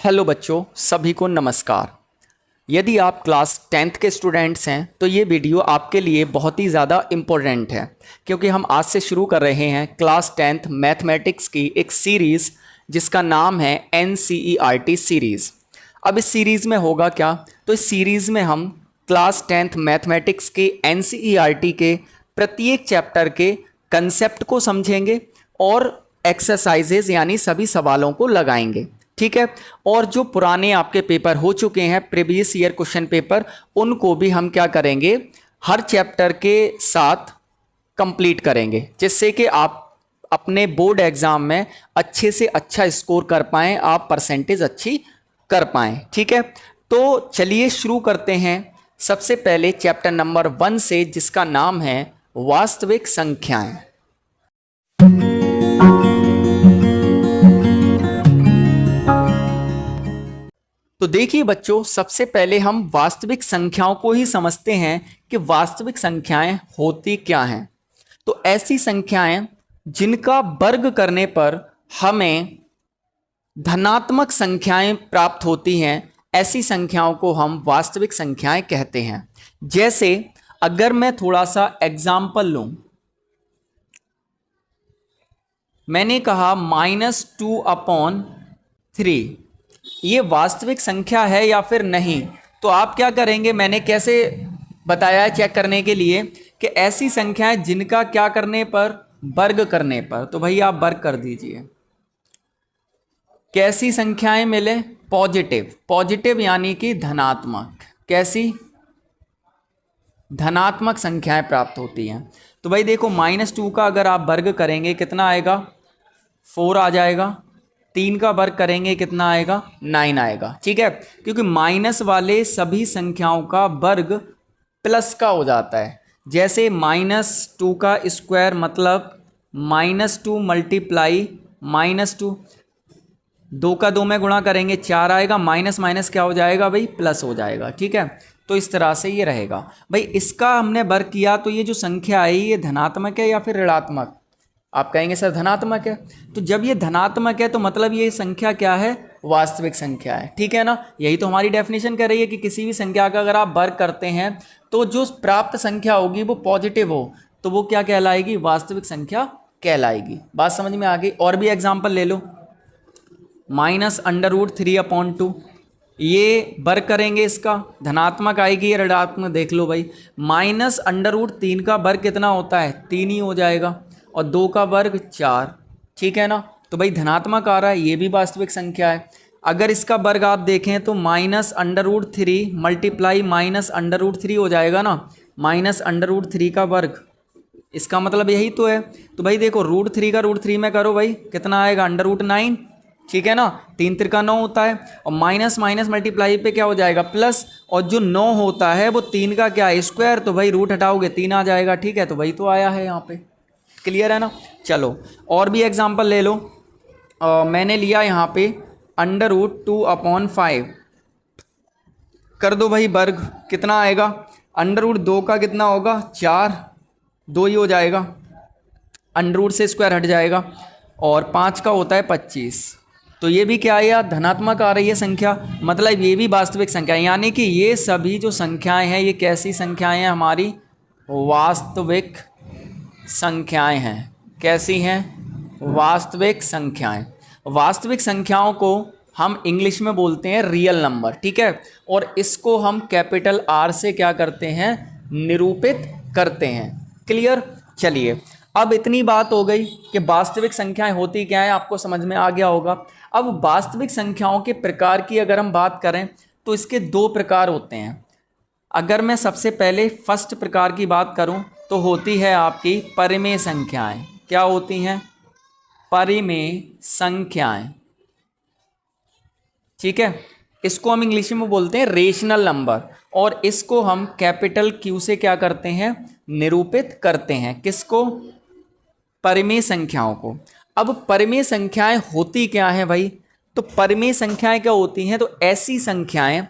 Hello बच्चों, सभी को नमस्कार। यदि आप क्लास 10th के स्टूडेंट्स हैं तो ये वीडियो आपके लिए बहुत ही ज़्यादा इम्पोर्टेंट है, क्योंकि हम आज से शुरू कर रहे हैं क्लास 10th मैथमेटिक्स की एक सीरीज़ जिसका नाम है NCERT सीरीज़। अब इस सीरीज़ में होगा क्या, तो इस सीरीज़ में हम क्लास 10th मैथमेटिक्स के NCERT के प्रत्येक चैप्टर के कंसेप्ट को समझेंगे और एक्सरसाइजेज यानी सभी सवालों को लगाएंगे। ठीक है। और जो पुराने आपके पेपर हो चुके हैं, प्रीवियस ईयर क्वेश्चन पेपर, उनको भी हम क्या करेंगे, हर चैप्टर के साथ कंप्लीट करेंगे, जिससे कि आप अपने बोर्ड एग्जाम में अच्छे से अच्छा स्कोर कर पाएं, आप परसेंटेज अच्छी कर पाएं। ठीक है, तो चलिए शुरू करते हैं सबसे पहले चैप्टर नंबर 1 से, जिसका नाम है वास्तविक संख्याएं। तो देखिए बच्चों, सबसे पहले हम वास्तविक संख्याओं को ही समझते हैं कि वास्तविक संख्याएं होती क्या हैं। तो ऐसी संख्याएं जिनका वर्ग करने पर हमें धनात्मक संख्याएं प्राप्त होती हैं, ऐसी संख्याओं को हम वास्तविक संख्याएं कहते हैं। जैसे अगर मैं थोड़ा सा एग्जाम्पल लूं, मैंने कहा -2/3, ये वास्तविक संख्या है या फिर नहीं। तो आप क्या करेंगे, मैंने कैसे बताया है चेक करने के लिए कि ऐसी संख्याएं जिनका क्या करने पर, वर्ग करने पर। तो भैया आप वर्ग कर दीजिए। कैसी संख्याएं मिले, पॉजिटिव। पॉजिटिव यानी कि धनात्मक। कैसी, धनात्मक संख्याएं प्राप्त होती हैं। तो भाई देखो, -2 का अगर आप वर्ग करेंगे कितना आएगा, 4 आ जाएगा। 3 का वर्ग करेंगे कितना आएगा, 9 आएगा। ठीक है, क्योंकि माइनस वाले सभी संख्याओं का वर्ग प्लस का हो जाता है। जैसे -2 का स्क्वायर मतलब -2 मल्टीप्लाई -2, 2 का 2 में गुणा करेंगे 4 आएगा, माइनस माइनस क्या हो जाएगा भाई, प्लस हो जाएगा। ठीक है, तो इस तरह से ये रहेगा। भाई इसका हमने वर्ग किया तो ये जो संख्या आई ये धनात्मक है या फिर ऋणात्मक। आप कहेंगे सर धनात्मक है। तो जब ये धनात्मक है तो मतलब ये संख्या क्या है, वास्तविक संख्या है। ठीक है ना, यही तो हमारी डेफिनेशन कर रही है कि किसी भी संख्या का अगर आप वर्ग करते हैं तो जो प्राप्त संख्या होगी वो पॉजिटिव हो तो वो क्या कहलाएगी, वास्तविक संख्या कहलाएगी। बात समझ में आ गई। और भी एग्जाम्पल ले लो, -√3/2, ये वर्ग करेंगे इसका धनात्मक आएगी या ऋणात्मक, देख लो भाई। -√3 का वर्ग कितना होता है, 3 ही हो जाएगा, और 2 का वर्ग 4। ठीक है ना, तो भाई धनात्मक आ रहा है, ये भी वास्तविक संख्या है। अगर इसका वर्ग आप देखें तो -√3 मल्टीप्लाई -√3 हो जाएगा ना, -√3 का वर्ग, इसका मतलब यही तो है। तो भाई देखो, √3 का √3 में करो भाई, कितना आएगा, √9। ठीक है ना, 3 त्रिका 9 होता है, और माइनस माइनस मल्टीप्लाई पे क्या हो जाएगा, प्लस, और जो 9 होता है वो 3 का क्या है, स्क्वायर। तो भाई रूट हटाओगे 3 आ जाएगा। ठीक है, तो भाई तो आया है यहाँ पे। क्लियर है ना। चलो और भी एग्जांपल ले लो। मैंने लिया यहाँ पे √2/5, कर दो भाई वर्ग, कितना आएगा, √2 का कितना होगा, 4, 2 ही हो जाएगा, √ से स्क्वायर हट जाएगा, और 5 का होता है 25। तो ये भी क्या है यार, धनात्मक आ रही है संख्या, मतलब ये भी वास्तविक संख्या है। यानी कि ये सभी जो संख्याएं हैं ये कैसी संख्याएं हैं, हमारी वास्तविक संख्याएं हैं। कैसी हैं, वास्तविक संख्याएं। वास्तविक संख्याओं को हम इंग्लिश में बोलते हैं रियल नंबर। ठीक है, और इसको हम कैपिटल R से क्या करते हैं, निरूपित करते हैं। क्लियर। चलिए, अब इतनी बात हो गई कि वास्तविक संख्याएं होती क्या है, आपको समझ में आ गया होगा। अब वास्तविक संख्याओं के प्रकार की अगर हम बात करें तो इसके 2 प्रकार होते हैं। अगर मैं सबसे पहले फर्स्ट प्रकार की बात करूं तो होती है आपकी परिमेय संख्याएं। क्या होती हैं, परिमेय संख्याएं। ठीक है, इसको हम इंग्लिश में बोलते हैं रेशनल नंबर, और इसको हम कैपिटल Q से क्या करते हैं, निरूपित करते हैं। किसको, परिमेय संख्याओं को। अब परिमेय संख्याएं होती क्या है भाई, तो परिमेय संख्याएं क्या होती हैं, तो ऐसी संख्याएं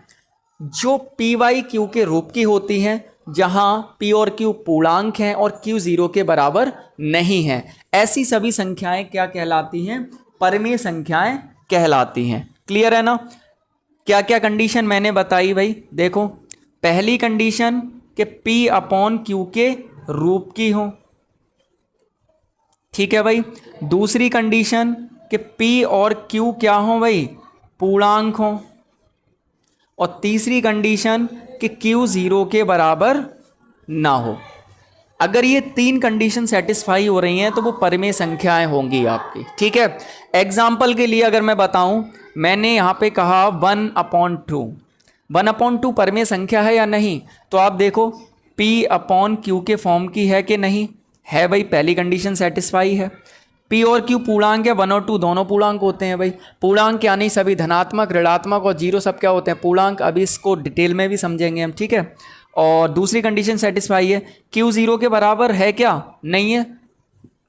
जो PQ के रूप की होती हैं, जहां P और Q पूर्णांक हैं और Q 0 के बराबर नहीं है। ऐसी सभी संख्याएं क्या कहलाती हैं, परिमेय संख्याएं कहलाती हैं। क्लियर है ना। क्या क्या कंडीशन मैंने बताई भाई, देखो पहली कंडीशन कि P अपॉन Q के रूप की हो, ठीक है भाई। दूसरी कंडीशन कि P और Q क्या हो भाई, पूर्णांक हो। और तीसरी कंडीशन कि Q जीरो के बराबर ना हो। अगर ये तीन कंडीशन सेटिस्फाई हो रही हैं तो वो परिमेय संख्याएं होंगी आपकी, ठीक है। एग्जाम्पल के लिए अगर मैं बताऊं, मैंने यहाँ पे कहा 1/2, 1/2 परिमेय संख्या है या नहीं, तो आप देखो P अपॉन Q के फॉर्म की है कि नहीं है भाई, पहली कंडीशन सेटिस्फाई है। P और Q पूर्णांक है, 1 और 2 दोनों पूर्णांक होते हैं भाई। पूर्णांक यानी सभी धनात्मक, ऋणात्मक और जीरो सब क्या होते हैं, पूर्णांक। अभी इसको डिटेल में भी समझेंगे हम, ठीक है। और दूसरी कंडीशन सेटिस्फाई है, Q जीरो के बराबर है क्या, नहीं है,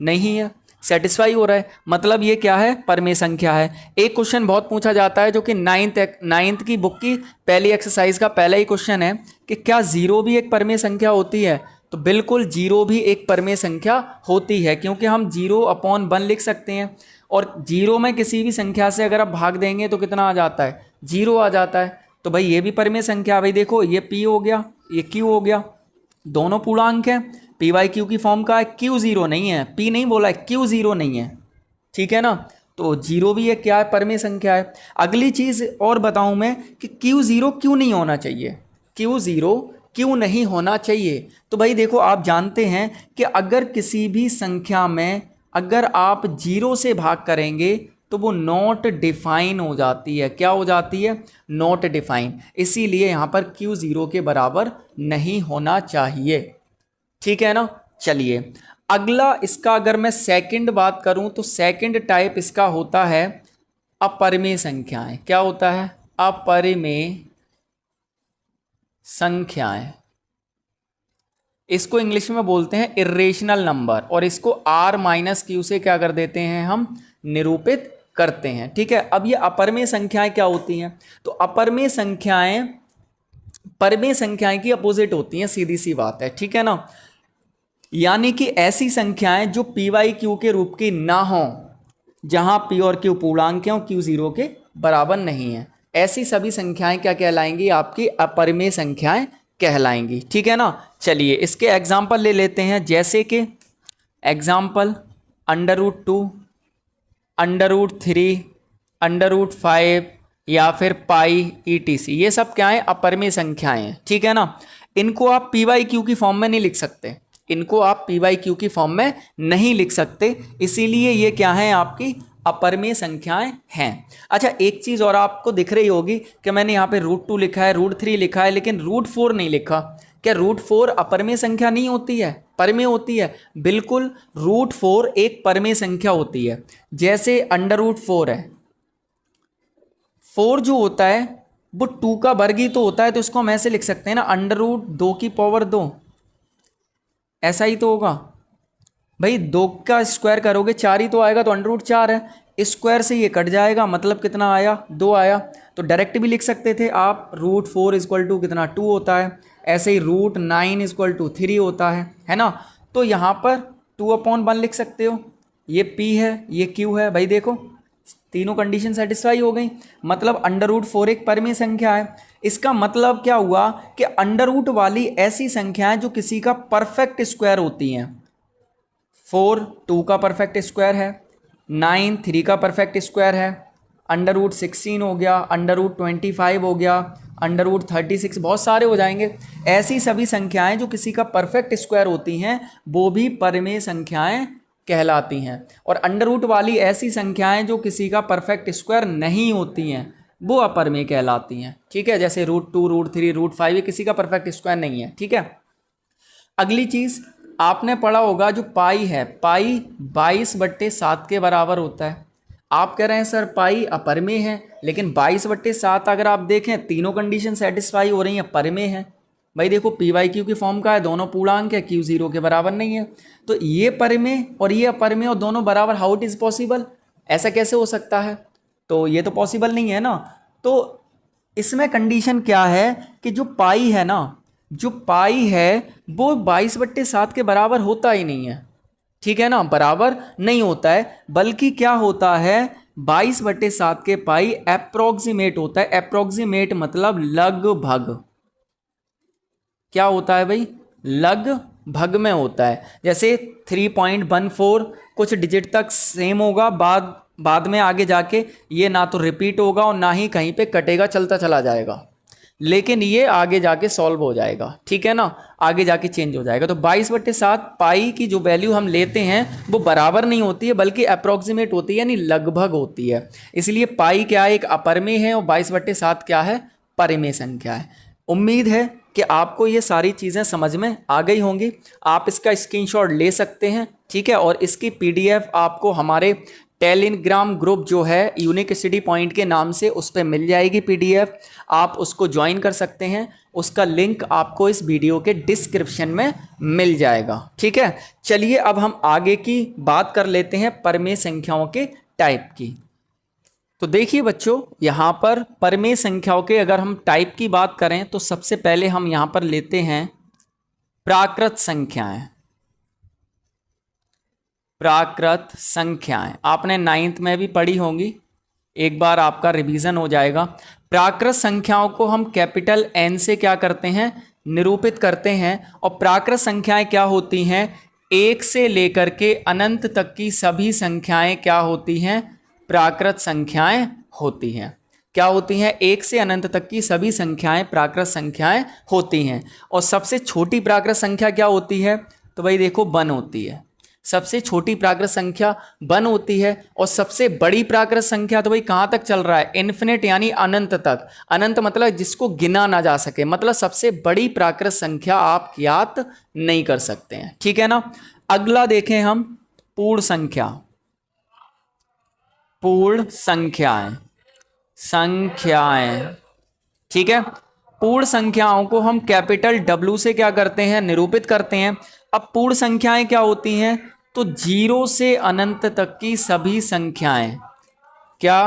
नहीं है, सेटिस्फाई हो रहा है, मतलब ये क्या है, परिमेय संख्या है। एक क्वेश्चन बहुत पूछा जाता है जो कि नाइन्थ की बुक की पहली एक्सरसाइज का पहला ही क्वेश्चन है कि क्या जीरो भी एक परिमेय संख्या होती है। तो बिल्कुल जीरो भी एक परिमेय संख्या होती है, क्योंकि हम 0/1 लिख सकते हैं। और जीरो में किसी भी संख्या से अगर आप भाग देंगे तो कितना आ जाता है, 0 आ जाता है। तो भाई ये भी परिमेय संख्या, भाई देखो ये P हो गया, ये Q हो गया, दोनों पूर्णांक हैं। पी वाई क्यू की फॉर्म का है, Q जीरो नहीं है, P नहीं बोला है, Q जीरो नहीं है, ठीक है ना। तो जीरो भी एक क्या है, परिमेय संख्या है। अगली चीज और बताऊं मैं कि Q जीरो क्यों नहीं होना चाहिए, Q जीरो क्यों नहीं होना चाहिए। तो भाई देखो आप जानते हैं कि अगर किसी भी संख्या में अगर आप जीरो से भाग करेंगे तो वो नॉट डिफाइन हो जाती है, क्या हो जाती है, नॉट डिफाइन। इसीलिए यहां पर Q जीरो के बराबर नहीं होना चाहिए, ठीक है ना। चलिए अगला इसका अगर मैं सेकंड बात करूं तो सेकंड टाइप इसका होता है अपरिमेय संख्याएं। क्या होता है, अपरिमेय संख्याएं। इसको इंग्लिश में बोलते हैं इरेशनल नंबर, और इसको R-Q से क्या कर देते हैं, हम निरूपित करते हैं, ठीक है। अब ये अपरिमेय संख्याएं क्या होती हैं, तो अपरिमेय संख्याएं परिमेय संख्याएं की अपोजिट होती हैं, सीधी सी बात है, ठीक है ना। यानी कि ऐसी संख्याएं जो पी वाई क्यू के रूप की ना हो, जहां P और Q पूर्णांक हैं और Q जीरो के बराबर नहीं है, ऐसी सभी संख्याएं क्या कहलाएंगी, आपकी अपरिमेय संख्याएं कहलाएंगी, ठीक है ना। चलिए इसके एग्जाम्पल ले लेते हैं, जैसे कि एग्जाम्पल √2, √3, √5 या फिर पाई ETC, ये सब क्या है, अपरिमेय संख्याएं हैं, ठीक है ना। इनको आप पी वाई क्यू की फॉर्म में नहीं लिख सकते, इनको आप पी वाई क्यू की फॉर्म में नहीं लिख सकते, इसीलिए ये क्या है, आपकी अपरिमेय संख्याएं हैं। अच्छा एक चीज और आपको दिख रही होगी कि मैंने यहाँ पे √2 लिखा है, √3 लिखा है, लेकिन √4 नहीं लिखा। क्या √4 अपरिमेय संख्या नहीं होती है, परिमेय होती है, बिल्कुल। √4 एक परिमेय संख्या होती है। जैसे √4 है, 4 जो होता है वो 2 का वर्ग ही तो होता है, तो इसको हम ऐसे लिख सकते हैं ना, √2 ऐसा ही तो होगा भाई। 2 का स्क्वायर करोगे 4 ही तो आएगा, तो √4 है, स्क्वायर से ये कट जाएगा, मतलब कितना आया, 2 आया। तो डायरेक्ट भी लिख सकते थे आप, √4 इक्वल टू कितना, 2 होता है। ऐसे ही √9 इक्वल टू 3 होता है ना। तो यहाँ पर 2/1 लिख सकते हो, ये P है, ये Q है, भाई देखो तीनों कंडीशन सेटिस्फाई हो गई, मतलब √4 एक परिमेय संख्या है। इसका मतलब क्या हुआ कि अंडर वाली ऐसी संख्याएं जो किसी का परफेक्ट स्क्वायर होती हैं, 4 2 का परफेक्ट स्क्वायर है, 9 3 का परफेक्ट स्क्वायर है, √16 हो गया, √25 हो गया, √36, बहुत सारे हो जाएंगे। ऐसी सभी संख्याएं जो किसी का परफेक्ट स्क्वायर होती हैं वो भी परिमेय संख्याएं कहलाती हैं। और अंडर वाली ऐसी संख्याएं जो किसी का परफेक्ट स्क्वायर नहीं होती हैं वो अपरिमेय कहलाती हैं, ठीक है। जैसे √2 √3 √5 ये किसी का परफेक्ट स्क्वायर नहीं है, ठीक है। अगली चीज आपने पढ़ा होगा जो पाई है, पाई 22/7 के बराबर होता है। आप कह रहे हैं सर पाई अपरिमेय है, लेकिन 22/7 अगर आप देखें तीनों कंडीशन सेटिस्फाई हो रही हैं, परिमेय है। भाई देखो पी वाई क्यू की फॉर्म का है, दोनों पूर्णांक है, Q जीरो के बराबर नहीं है, तो ये परिमेय और ये अपरिमेय और दोनों बराबर, हाउ इट इज पॉसिबल, ऐसा कैसे हो सकता है, तो ये तो पॉसिबल नहीं है ना। तो इसमें कंडीशन क्या है कि जो पाई है ना, जो पाई है वो 22/7 के बराबर होता ही नहीं है, ठीक है ना, बराबर नहीं होता है। बल्कि क्या होता है 22/7 के पाई अप्रोक्सीमेट होता है। अप्रोक्सीमेट मतलब लगभग, क्या होता है भाई, लगभग में होता है। जैसे 3.14 कुछ डिजिट तक सेम होगा, बाद में आगे जाके ये ना तो रिपीट होगा और ना ही कहीं पे कटेगा, चलता चला जाएगा, लेकिन ये आगे जाके सॉल्व हो जाएगा, ठीक है ना, आगे जाके चेंज हो जाएगा। तो 22/7 पाई की जो वैल्यू हम लेते हैं वो बराबर नहीं होती है, बल्कि अप्रोक्सीमेट होती है, यानी लगभग होती है। इसलिए पाई क्या है, एक अपरमेय है, और 22/7 क्या है, परिमेय संख्या है। उम्मीद है कि आपको ये सारी चीज़ें समझ में आ गई होंगी। आप इसका स्क्रीनशॉट ले सकते हैं, ठीक है, और इसकी पीडीएफ आपको हमारे टेलीग्राम ग्रुप जो है यूनिक स्टडी पॉइंट के नाम से, उस पर मिल जाएगी पीडीएफ। आप उसको ज्वाइन कर सकते हैं, उसका लिंक आपको इस वीडियो के डिस्क्रिप्शन में मिल जाएगा, ठीक है। चलिए अब हम आगे की बात कर लेते हैं परिमेय संख्याओं के टाइप की। तो देखिए बच्चों, यहां पर परिमेय संख्याओं के अगर हम टाइप की बात करें तो सबसे पहले हम यहां पर लेते हैं प्राकृत संख्याएं। प्राकृत संख्याएं आपने 9th में भी पढ़ी होंगी, एक बार आपका रिवीजन हो जाएगा। प्राकृत संख्याओं को हम कैपिटल एन से क्या करते हैं, निरूपित करते हैं। और प्राकृत संख्याएं क्या होती हैं, एक से लेकर के अनंत तक की सभी संख्याएं क्या होती हैं, प्राकृत संख्याएं होती हैं। क्या होती हैं, एक से अनंत तक की सभी संख्याएं प्राकृत संख्याएं होती हैं। और सबसे छोटी प्राकृत संख्या क्या होती है, तो भाई देखो 1 होती है। सबसे छोटी प्राकृत संख्या 1 होती है। और सबसे बड़ी प्राकृत संख्या तो भाई कहाँ तक चल रहा है, इन्फिनिट यानी अनंत तक। अनंत मतलब जिसको गिना ना जा सके, मतलब सबसे बड़ी प्राकृत संख्या आप ज्ञात नहीं कर सकते हैं, ठीक है ना। अगला देखें हम पूर्ण संख्या। पूर्ण संख्याएं, संख्याएं, ठीक है। पूर्ण संख्याओं को हम कैपिटल डब्ल्यू से क्या करते हैं, निरूपित करते हैं। अब पूर्ण संख्याएं क्या होती हैं, तो 0 से अनंत तक की सभी संख्याएं, क्या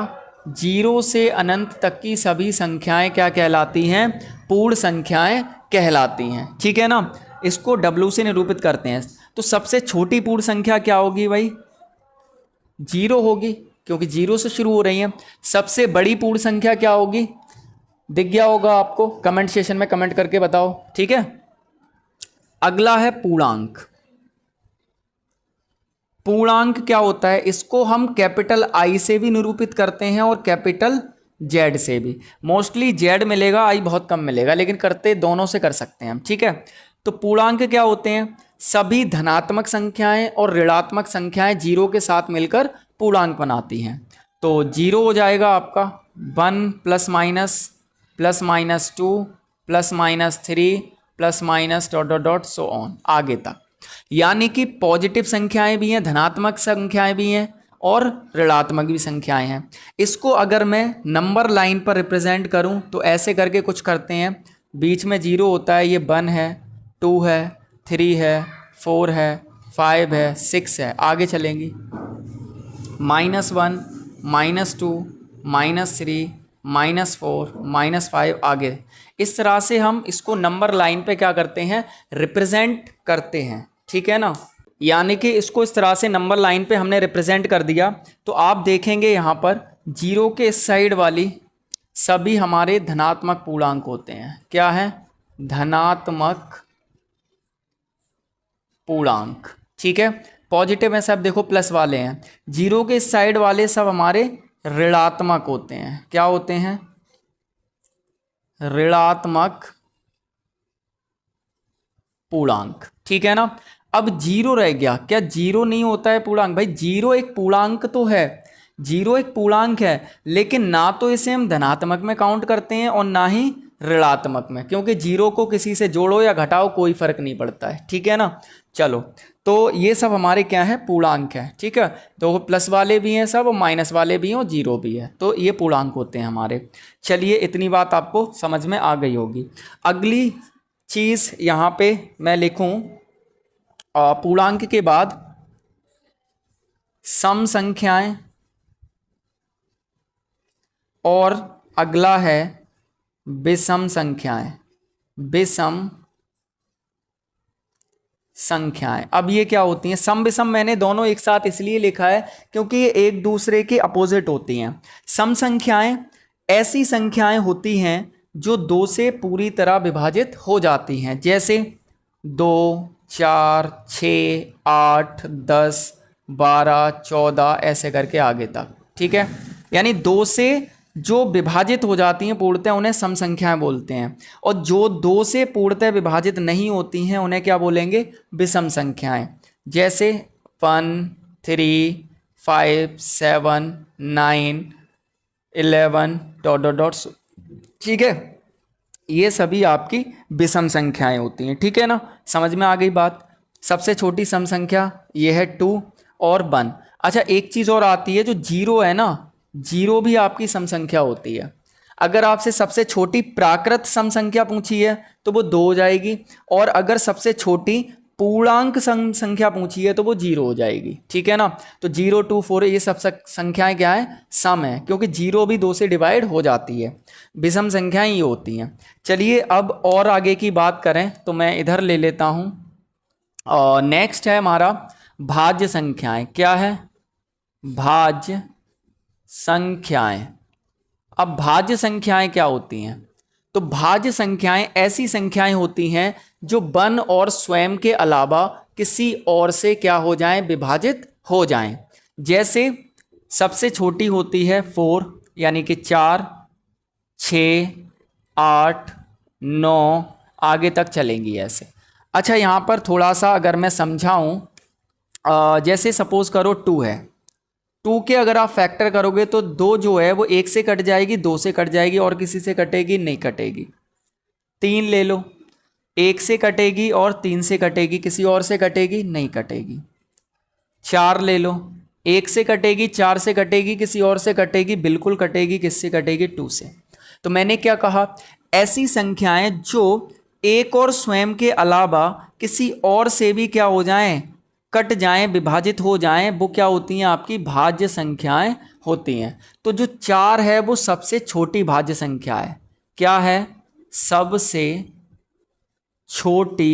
0 से अनंत तक की सभी संख्याएं क्या कहलाती हैं, पूर्ण संख्याएं कहलाती हैं, ठीक है ना। इसको डब्ल्यू से निरूपित करते हैं। तो सबसे छोटी पूर्ण संख्या क्या होगी भाई, 0 होगी, क्योंकि 0 से शुरू हो रही है। सबसे बड़ी पूर्ण संख्या क्या होगी, दिख गया होगा आपको, कमेंट सेशन में कमेंट करके बताओ, ठीक है। अगला है पूर्णांक। पूर्णांक क्या होता है, इसको हम कैपिटल आई से भी निरूपित करते हैं और कैपिटल जेड से भी। मोस्टली जेड मिलेगा, आई बहुत कम मिलेगा, लेकिन करते दोनों से कर सकते हैं हम, ठीक है। तो पूर्णांक क्या होते हैं, सभी धनात्मक संख्याएं और ऋणात्मक संख्याएं 0 के साथ मिलकर पूर्णांक बनाती हैं। तो 0 हो जाएगा आपका 1 +- 2 +- 3 +- ... सो ऑन आगे तक। यानी कि पॉजिटिव संख्याएं भी हैं, धनात्मक संख्याएं भी हैं और ऋणात्मक भी संख्याएं हैं। इसको अगर मैं नंबर लाइन पर रिप्रेजेंट करूं तो ऐसे करके कुछ करते हैं। बीच में 0 होता है, ये 1 है, 2 है, 3 है, 4 है, 5 है, 6 है, आगे चलेंगी -1 -2 -3 -4 -5 आगे। इस तरह से हम इसको नंबर लाइन पे क्या करते हैं, रिप्रेजेंट करते हैं, ठीक है ना। यानी कि इसको इस तरह से नंबर लाइन पे हमने रिप्रेजेंट कर दिया। तो आप देखेंगे यहाँ पर 0 के इस साइड वाली सभी हमारे धनात्मक पूर्णांक होते हैं। क्या है, धनात्मक पूर्णांक, ठीक है। पॉजिटिव में सब देखो प्लस वाले हैं, 0 के इस साइड वाले सब हमारे ऋणात्मक होते हैं। क्या होते हैं, ऋणात्मक पूर्णांक, ठीक है ना। अब 0 रह गया, क्या 0 नहीं होता है पूर्णांक, भाई 0 एक पूर्णांक तो है, 0 एक पूर्णांक है, लेकिन ना तो इसे हम धनात्मक में काउंट करते हैं और ना ही ऋणात्मक में, क्योंकि 0 को किसी से जोड़ो या घटाओ कोई फर्क नहीं पड़ता है, ठीक है ना। चलो, तो ये सब हमारे क्या है, पूर्णांक है, ठीक है। तो प्लस वाले भी हैं सब, माइनस वाले भी हैं और 0 भी है, तो ये पूर्णांक होते हैं हमारे। चलिए, इतनी बात आपको समझ में आ गई होगी। अगली चीज़ यहाँ पे मैं लिखूँ, पूर्णांक के बाद सम संख्याएं, और अगला है विषम संख्याएं। विषम संख्याएं। अब ये क्या होती हैं? सम विषम मैंने दोनों एक साथ इसलिए लिखा है क्योंकि ये एक दूसरे के अपोजिट होती हैं। सम संख्याएं ऐसी संख्याएं होती हैं जो 2 से पूरी तरह विभाजित हो जाती हैं, जैसे 2, 4, 6, 8, 10, 12, 14 ऐसे करके आगे तक। ठीक है, यानी 2 से जो विभाजित हो जाती हैं पूर्णतः उन्हें सम संख्याएं बोलते हैं, और जो 2 से पूर्णतः विभाजित नहीं होती हैं उन्हें क्या बोलेंगे? विषम संख्याएं। जैसे 1, 3, 5, 7, 9, 11 डॉट डॉट डॉट। ठीक है, ये सभी आपकी विषम संख्याएं होती हैं। ठीक है ना, समझ में आ गई बात? सबसे छोटी सम संख्या ये है 2 और 1। अच्छा, एक चीज़ और आती है, जो 0 है ना, 0 भी आपकी सम संख्या होती है। अगर आपसे सबसे छोटी प्राकृत सम संख्या पूछी है तो वो 2 हो जाएगी, और अगर सबसे छोटी पूर्णांक सम संख्या पूछी है तो वो 0 हो जाएगी। ठीक है ना, तो 0, 2, 4 ये सब संख्याएं क्या है? सम है, क्योंकि 0 भी 2 से डिवाइड हो जाती है। विषम संख्याएं ये होती हैं। चलिए अब और आगे की बात करें तो मैं इधर ले लेता हूं, और नेक्स्ट है हमारा भाज्य संख्याएं। क्या है? भाज्य संख्याएं। अब भाज्य संख्याएं क्या होती हैं? तो भाज्य संख्याएं ऐसी संख्याएं होती हैं जो 1 और स्वयं के अलावा किसी और से क्या हो जाएं? विभाजित हो जाएं। जैसे सबसे छोटी होती है 4, यानी कि 4, 6, 8, 9 आगे तक चलेंगी ऐसे। अच्छा, यहाँ पर थोड़ा सा अगर मैं समझाऊं, जैसे सपोज करो 2 है, 2 के अगर आप फैक्टर करोगे तो 2 जो है वो 1 से कट जाएगी, 2 से कट जाएगी, और किसी से कटेगी नहीं कटेगी। 3 ले लो, 1 से कटेगी और 3 से कटेगी, किसी और से कटेगी नहीं कटेगी। 4 ले लो, 1 से कटेगी, 4 से कटेगी, किसी और से कटेगी, बिल्कुल कटेगी, किससे कटेगी? 2 से। तो मैंने क्या कहा? ऐसी संख्याएं जो एक और स्वयं के अलावा किसी और से भी क्या हो जाएं? कट जाएं, विभाजित हो जाएं, वो क्या होती हैं? आपकी भाज्य संख्याएं होती हैं। तो जो 4 है वो सबसे छोटी भाज्य संख्या है। क्या है? सबसे छोटी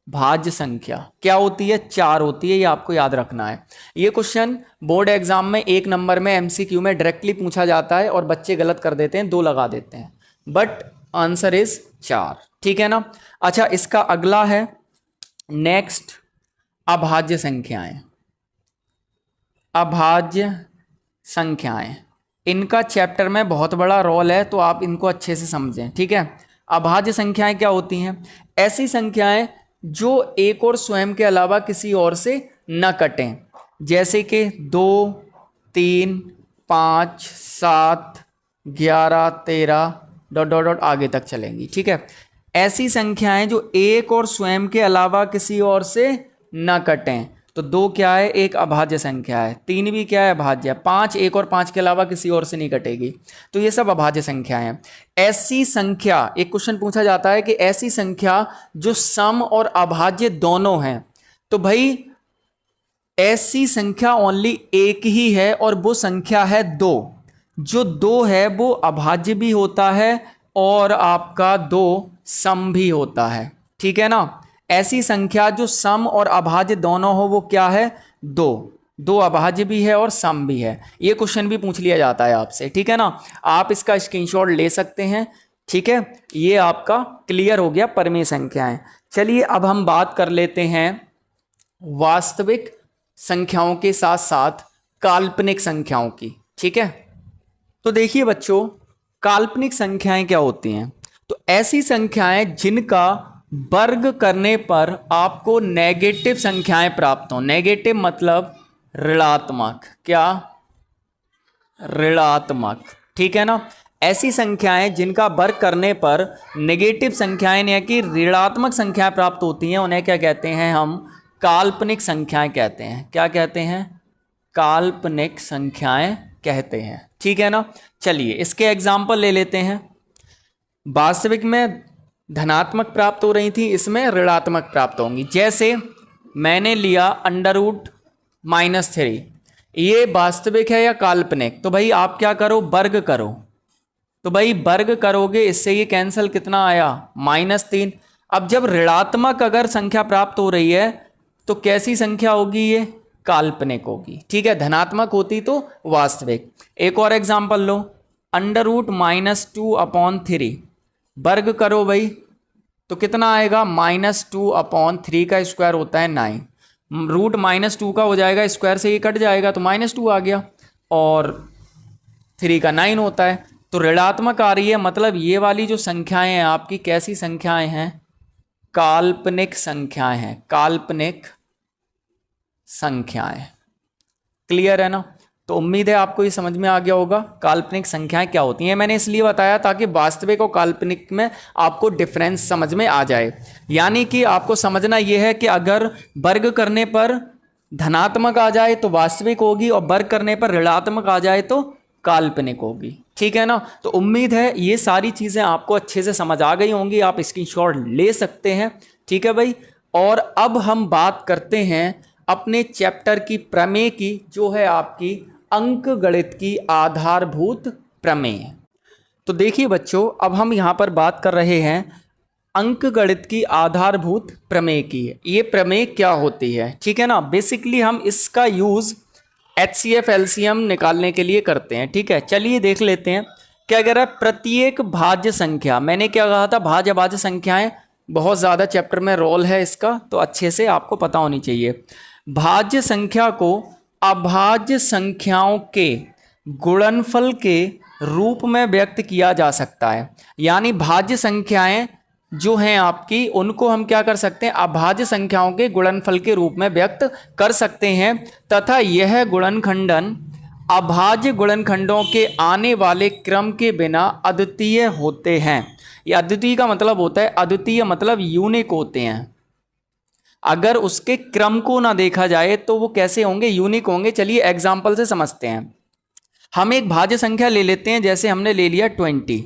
भाज्य संख्या क्या होती है? 4 होती है। ये आपको याद रखना है। ये क्वेश्चन बोर्ड एग्जाम में 1 नंबर में एमसीक्यू में डायरेक्टली पूछा जाता है, और बच्चे गलत कर देते हैं, 2 लगा देते हैं, बट आंसर इज 4। ठीक है ना। अच्छा, इसका अगला है नेक्स्ट अभाज्य संख्याएं। अभाज्य संख्याएं, इनका चैप्टर में बहुत बड़ा रोल है, तो आप इनको अच्छे से समझें। ठीक है, अभाज्य संख्याएं क्या होती हैं? ऐसी संख्याएं जो एक और स्वयं के अलावा किसी और से न कटें, जैसे कि 2, 3, 5, 7, 11, 13 डॉट डॉट डॉट आगे तक चलेंगी। ठीक है, ऐसी संख्याएं जो एक और स्वयं के अलावा किसी और से न कटें। तो 2 क्या है? एक अभाज्य संख्या है। 3 भी क्या है? अभाज्य। 5 एक और 5 के अलावा किसी और से नहीं कटेगी, तो ये सब अभाज्य संख्याएं हैं। ऐसी संख्या, एक क्वेश्चन पूछा जाता है कि ऐसी संख्या जो सम और अभाज्य दोनों हैं, तो भाई ऐसी संख्या ओनली एक ही है, और वो संख्या है 2। जो 2 है वो अभाज्य भी होता है और आपका 2 सम भी होता है। ठीक है ना। ऐसी संख्या जो सम और अभाज्य दोनों हो वो क्या है? 2 अभाज्य भी है और सम भी है। ये क्वेश्चन भी पूछ लिया जाता है आपसे। ठीक है ना, आप इसका स्क्रीनशॉट ले सकते हैं। ठीक है, ये आपका क्लियर हो गया परिमेय संख्याएं। चलिए अब हम बात कर लेते हैं वास्तविक संख्याओं के साथ साथ काल्पनिक संख्याओं की। ठीक है, तो देखिए बच्चों, काल्पनिक संख्याएं क्या होती हैं? तो ऐसी संख्याएं जिनका वर्ग करने पर आपको नेगेटिव संख्याएं प्राप्त हो। नेगेटिव मतलब ऋणात्मक। क्या? ऋणात्मक। ठीक है ना। ऐसी संख्याएं जिनका वर्ग करने पर नेगेटिव संख्याएं या कि ऋणात्मक संख्याएं प्राप्त होती हैं, उन्हें क्या कहते हैं? हम काल्पनिक संख्याएं कहते हैं। क्या कहते हैं? काल्पनिक संख्याएं कहते हैं। ठीक है ना। चलिए इसके एग्जाम्पल ले लेते हैं। वास्तविक में धनात्मक प्राप्त हो रही थी, इसमें ऋणात्मक प्राप्त होंगी। जैसे मैंने लिया √-3, ये वास्तविक है या काल्पनिक? तो भाई आप क्या करो? वर्ग करो। तो भाई वर्ग करोगे, इससे ये कैंसिल, कितना आया? -3। अब जब ऋणात्मक अगर संख्या प्राप्त हो रही है तो कैसी संख्या होगी, ये काल्पनिक होगी, ठीक है। धनात्मक होती तो वास्तविक। एक और एग्जांपल लो, √-2/3 वर्ग करो भाई, तो कितना आएगा, -2/3 का स्क्वायर होता है 9, रूट -2 का हो जाएगा, स्क्वायर से ये कट जाएगा तो -2 आ गया, और 3 का 9 होता है। तो ऋणात्मक आ रही है, मतलब ये वाली जो संख्याएं हैं आपकी कैसी संख्याएं हैं, काल्पनिक संख्याएं हैं, काल्पनिक संख्याएं। क्लियर है ना। तो उम्मीद है आपको ये समझ में आ गया होगा काल्पनिक संख्याएं क्या होती हैं। मैंने इसलिए बताया ताकि वास्तविक और काल्पनिक में आपको डिफरेंस समझ में आ जाए। यानी कि आपको समझना यह है कि अगर वर्ग करने पर धनात्मक आ जाए तो वास्तविक होगी, और वर्ग करने पर ऋणात्मक आ जाए तो काल्पनिक होगी, ठीक है ना। तो उम्मीद है ये सारी चीज़ें आपको अच्छे से समझ आ गई होंगी, आप स्क्रीनशॉट ले सकते हैं, ठीक है भाई। और अब हम बात करते हैं अपने चैप्टर की प्रमेय की, जो है आपकी अंकगणित की आधारभूत प्रमेय। तो देखिए बच्चों, अब हम यहाँ पर बात कर रहे हैं अंकगणित की आधारभूत प्रमेय की। ये प्रमेय क्या होती है, ठीक है ना। बेसिकली हम इसका यूज़ HCF LCM निकालने के लिए करते हैं, ठीक है। चलिए देख लेते हैं क्या कह रहा है। प्रत्येक भाज्य संख्या, मैंने क्या कहा था, भाज्य संख्याएं बहुत ज़्यादा चैप्टर में रोल है इसका, तो अच्छे से आपको पता होनी चाहिए। भाज्य संख्या को अभाज्य संख्याओं के गुणनफल के रूप में व्यक्त किया जा सकता है। यानी भाज्य संख्याएं जो हैं आपकी, उनको हम क्या कर सकते हैं, अभाज्य संख्याओं के गुणनफल के रूप में व्यक्त कर सकते हैं, तथा यह गुणनखंडन अभाज्य गुणनखंडों के आने वाले क्रम के बिना अद्वितीय होते हैं। ये अद्वितीय का मतलब होता है, अद्वितीय मतलब यूनिक होते हैं। अगर उसके क्रम को ना देखा जाए तो वो कैसे होंगे, यूनिक होंगे। चलिए एग्जाम्पल से समझते हैं। हम एक भाज्य संख्या ले लेते हैं, जैसे हमने ले लिया 20,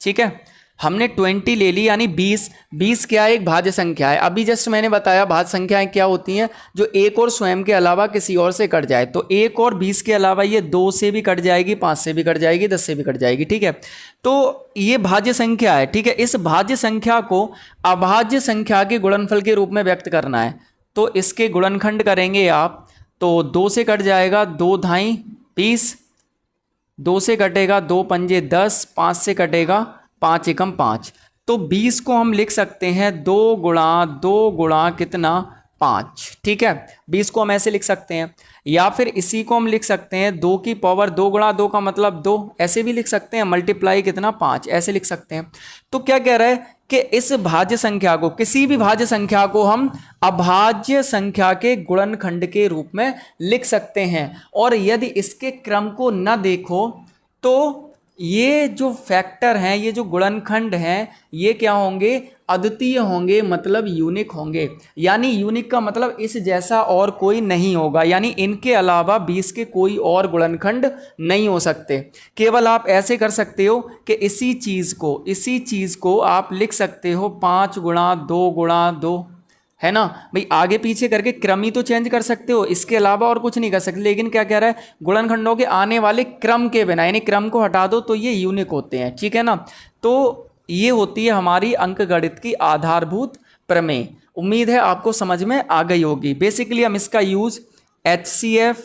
ठीक है। हमने 20 ले ली, यानी 20 क्या है, एक भाज्य संख्या है। अभी जस्ट मैंने बताया भाज्य संख्याएं क्या होती हैं, जो एक और स्वयं के अलावा किसी और से कट जाए। तो एक और 20 के अलावा ये 2 से भी कट जाएगी, 5 से भी कट जाएगी, 10 से भी कट जाएगी, ठीक है। तो ये भाज्य संख्या है, ठीक है। इस भाज्य संख्या को अभाज्य संख्या के गुणनफल के रूप में व्यक्त करना है, तो इसके गुणनखंड करेंगे आप, तो 2 से कट जाएगा, 2 धाई 20, 2 से कटेगा 2 पंजे 10, 5 से कटेगा 5 एकम 5। तो 20 को हम लिख सकते हैं 2 गुणा कितना 5, ठीक है। 20 को हम ऐसे लिख सकते हैं, या फिर इसी को हम लिख सकते हैं 2 की पावर 2 गुणा 2 का मतलब 2, ऐसे भी लिख सकते हैं, मल्टीप्लाई कितना 5, ऐसे लिख सकते हैं। तो क्या कह रहा है कि इस भाज्य संख्या को, किसी भी भाज्य संख्या को हम अभाज्य संख्या के गुणनखंड के रूप में लिख सकते हैं। और यदि इसके क्रम को न देखो तो ये जो फैक्टर हैं, ये जो गुणनखंड हैं, ये क्या होंगे, अद्वितीय होंगे, मतलब यूनिक होंगे। यानी यूनिक का मतलब इस जैसा और कोई नहीं होगा, यानी इनके अलावा 20 के कोई और गुणनखंड नहीं हो सकते। केवल आप ऐसे कर सकते हो कि इसी चीज़ को आप लिख सकते हो 5 गुणा 2, है ना भाई। आगे पीछे करके क्रम ही तो चेंज कर सकते हो, इसके अलावा और कुछ नहीं कर सकते। लेकिन क्या कह रहा है, गुणनखंडों के आने वाले क्रम के बिना, यानी क्रम को हटा दो तो ये यूनिक होते हैं, ठीक है ना। तो ये होती है हमारी अंकगणित की आधारभूत प्रमेय। उम्मीद है आपको समझ में आ गई होगी। बेसिकली हम इसका यूज HCF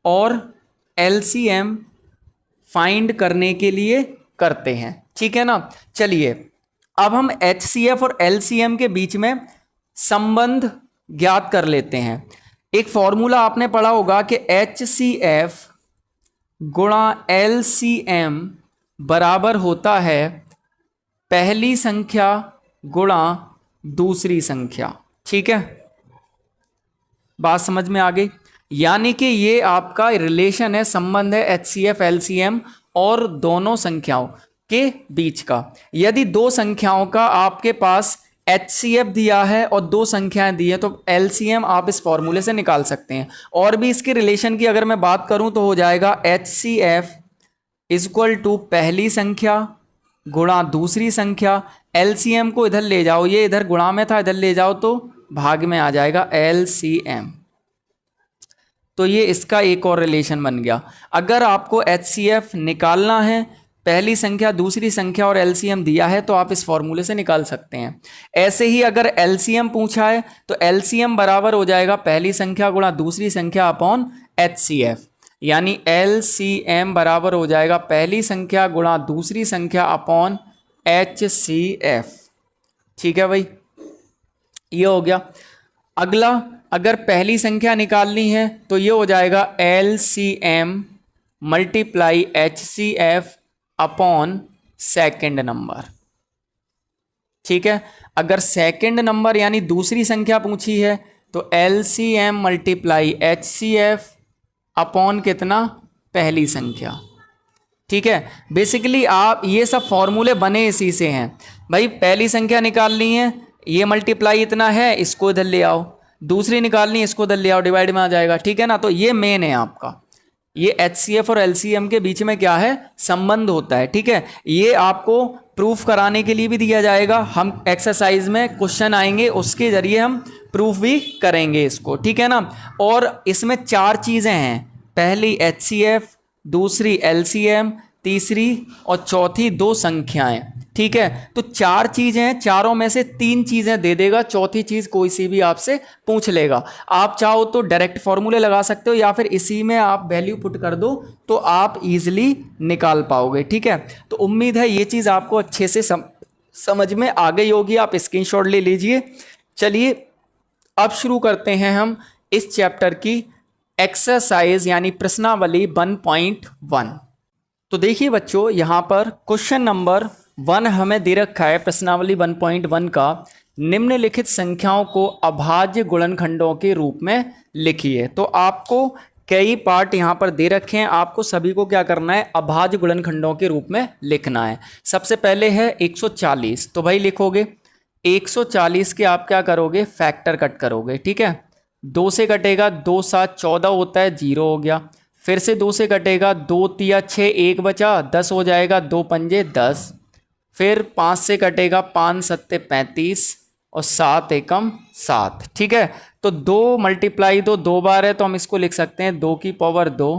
और LCM फाइंड करने के लिए करते हैं, ठीक है ना। चलिए अब हम HCF और LCM के बीच में संबंध ज्ञात कर लेते हैं। एक फॉर्मूला आपने पढ़ा होगा कि HCF गुणा LCM बराबर होता है पहली संख्या गुणा दूसरी संख्या, ठीक है। बात समझ में आ गई। यानी कि ये आपका रिलेशन है, संबंध है HCF LCM और दोनों संख्याओं के बीच का। यदि दो संख्याओं का आपके पास HCF दिया है और दो संख्याएं दी है तो LCM आप इस फॉर्मूले से निकाल सकते हैं। और भी इसके रिलेशन की अगर मैं बात करूं तो हो जाएगा HCF इक्वल टू पहली संख्या गुणा दूसरी संख्या। LCM को इधर ले जाओ, ये इधर गुणा में था, इधर ले जाओ तो भाग में आ जाएगा LCM। तो ये इसका एक और रिलेशन बन गया। अगर आपको HCF निकालना है पहली संख्या दूसरी संख्या और एलसीएम दिया है तो आप इस फॉर्मूले से निकाल सकते हैं। ऐसे ही अगर एलसीएम पूछा है तो एलसीएम बराबर हो जाएगा पहली संख्या गुणा दूसरी संख्या अपॉन एचसीएफ, यानी एलसीएम बराबर हो जाएगा पहली संख्या गुणा दूसरी संख्या अपॉन एचसीएफ। ठीक है भाई, ये हो गया। अगला, अगर पहली संख्या निकालनी है तो ये हो जाएगा LCM multiply HCF upon second number. ठीक है, अगर सेकेंड नंबर यानी दूसरी संख्या पूछी है तो एलसीएम मल्टीप्लाई एचसीएफ अपॉन कितना, पहली संख्या। ठीक है, बेसिकली आप ये सब फॉर्मूले बने इसी से हैं भाई। पहली संख्या निकालनी है, ये मल्टीप्लाई इतना है, इसको इधर ले आओ, दूसरी निकालनी है, इसको इधर ले आओ, डिवाइड में आ जाएगा। ठीक है ना, तो ये मेन है आपका, ये एचसीएफ और एलसीएम के बीच में क्या है, संबंध होता है। ठीक है, ये आपको प्रूफ कराने के लिए भी दिया जाएगा, हम एक्सरसाइज में क्वेश्चन आएंगे उसके जरिए हम प्रूफ भी करेंगे इसको। ठीक है ना, और इसमें चार चीज़ें हैं, पहली एचसीएफ, दूसरी एलसीएम, तीसरी और चौथी दो संख्याएं। ठीक है, तो चार चीजें हैं, चारों में से तीन चीजें दे देगा, चौथी चीज कोई सी भी आपसे पूछ लेगा। आप चाहो तो डायरेक्ट फॉर्मूले लगा सकते हो या फिर इसी में आप वैल्यू पुट कर दो तो आप इजीली निकाल पाओगे। ठीक है, तो उम्मीद है ये चीज आपको अच्छे से समझ में आ गई होगी। आप स्क्रीनशॉट ले लीजिए। चलिए अब शुरू करते हैं हम इस चैप्टर की एक्सरसाइज यानी प्रश्नावली 1.1। तो देखिए बच्चों, यहाँ पर क्वेश्चन नंबर 1 हमें दे रखा है प्रश्नावली 1.1 का, निम्नलिखित संख्याओं को अभाज्य गुणनखंडों के रूप में लिखिए। तो आपको कई पार्ट यहाँ पर दे रखे हैं, आपको सभी को क्या करना है, अभाज्य गुणनखंडों के रूप में लिखना है। सबसे पहले है 140, तो भाई लिखोगे 140 के आप क्या करोगे, फैक्टर कट करोगे। ठीक है, 2 से कटेगा, 2 7 14 होता है, 0 हो गया। फिर से 2 से कटेगा, 2 तिया 6, 1 बचा, 10 हो जाएगा, 2 पंजे 10। फिर 5 से कटेगा, 5 सत्ते 35 और 7 एकम 7। ठीक है, तो 2 मल्टीप्लाई 2 दो बार है तो हम इसको लिख सकते हैं 2 की पावर 2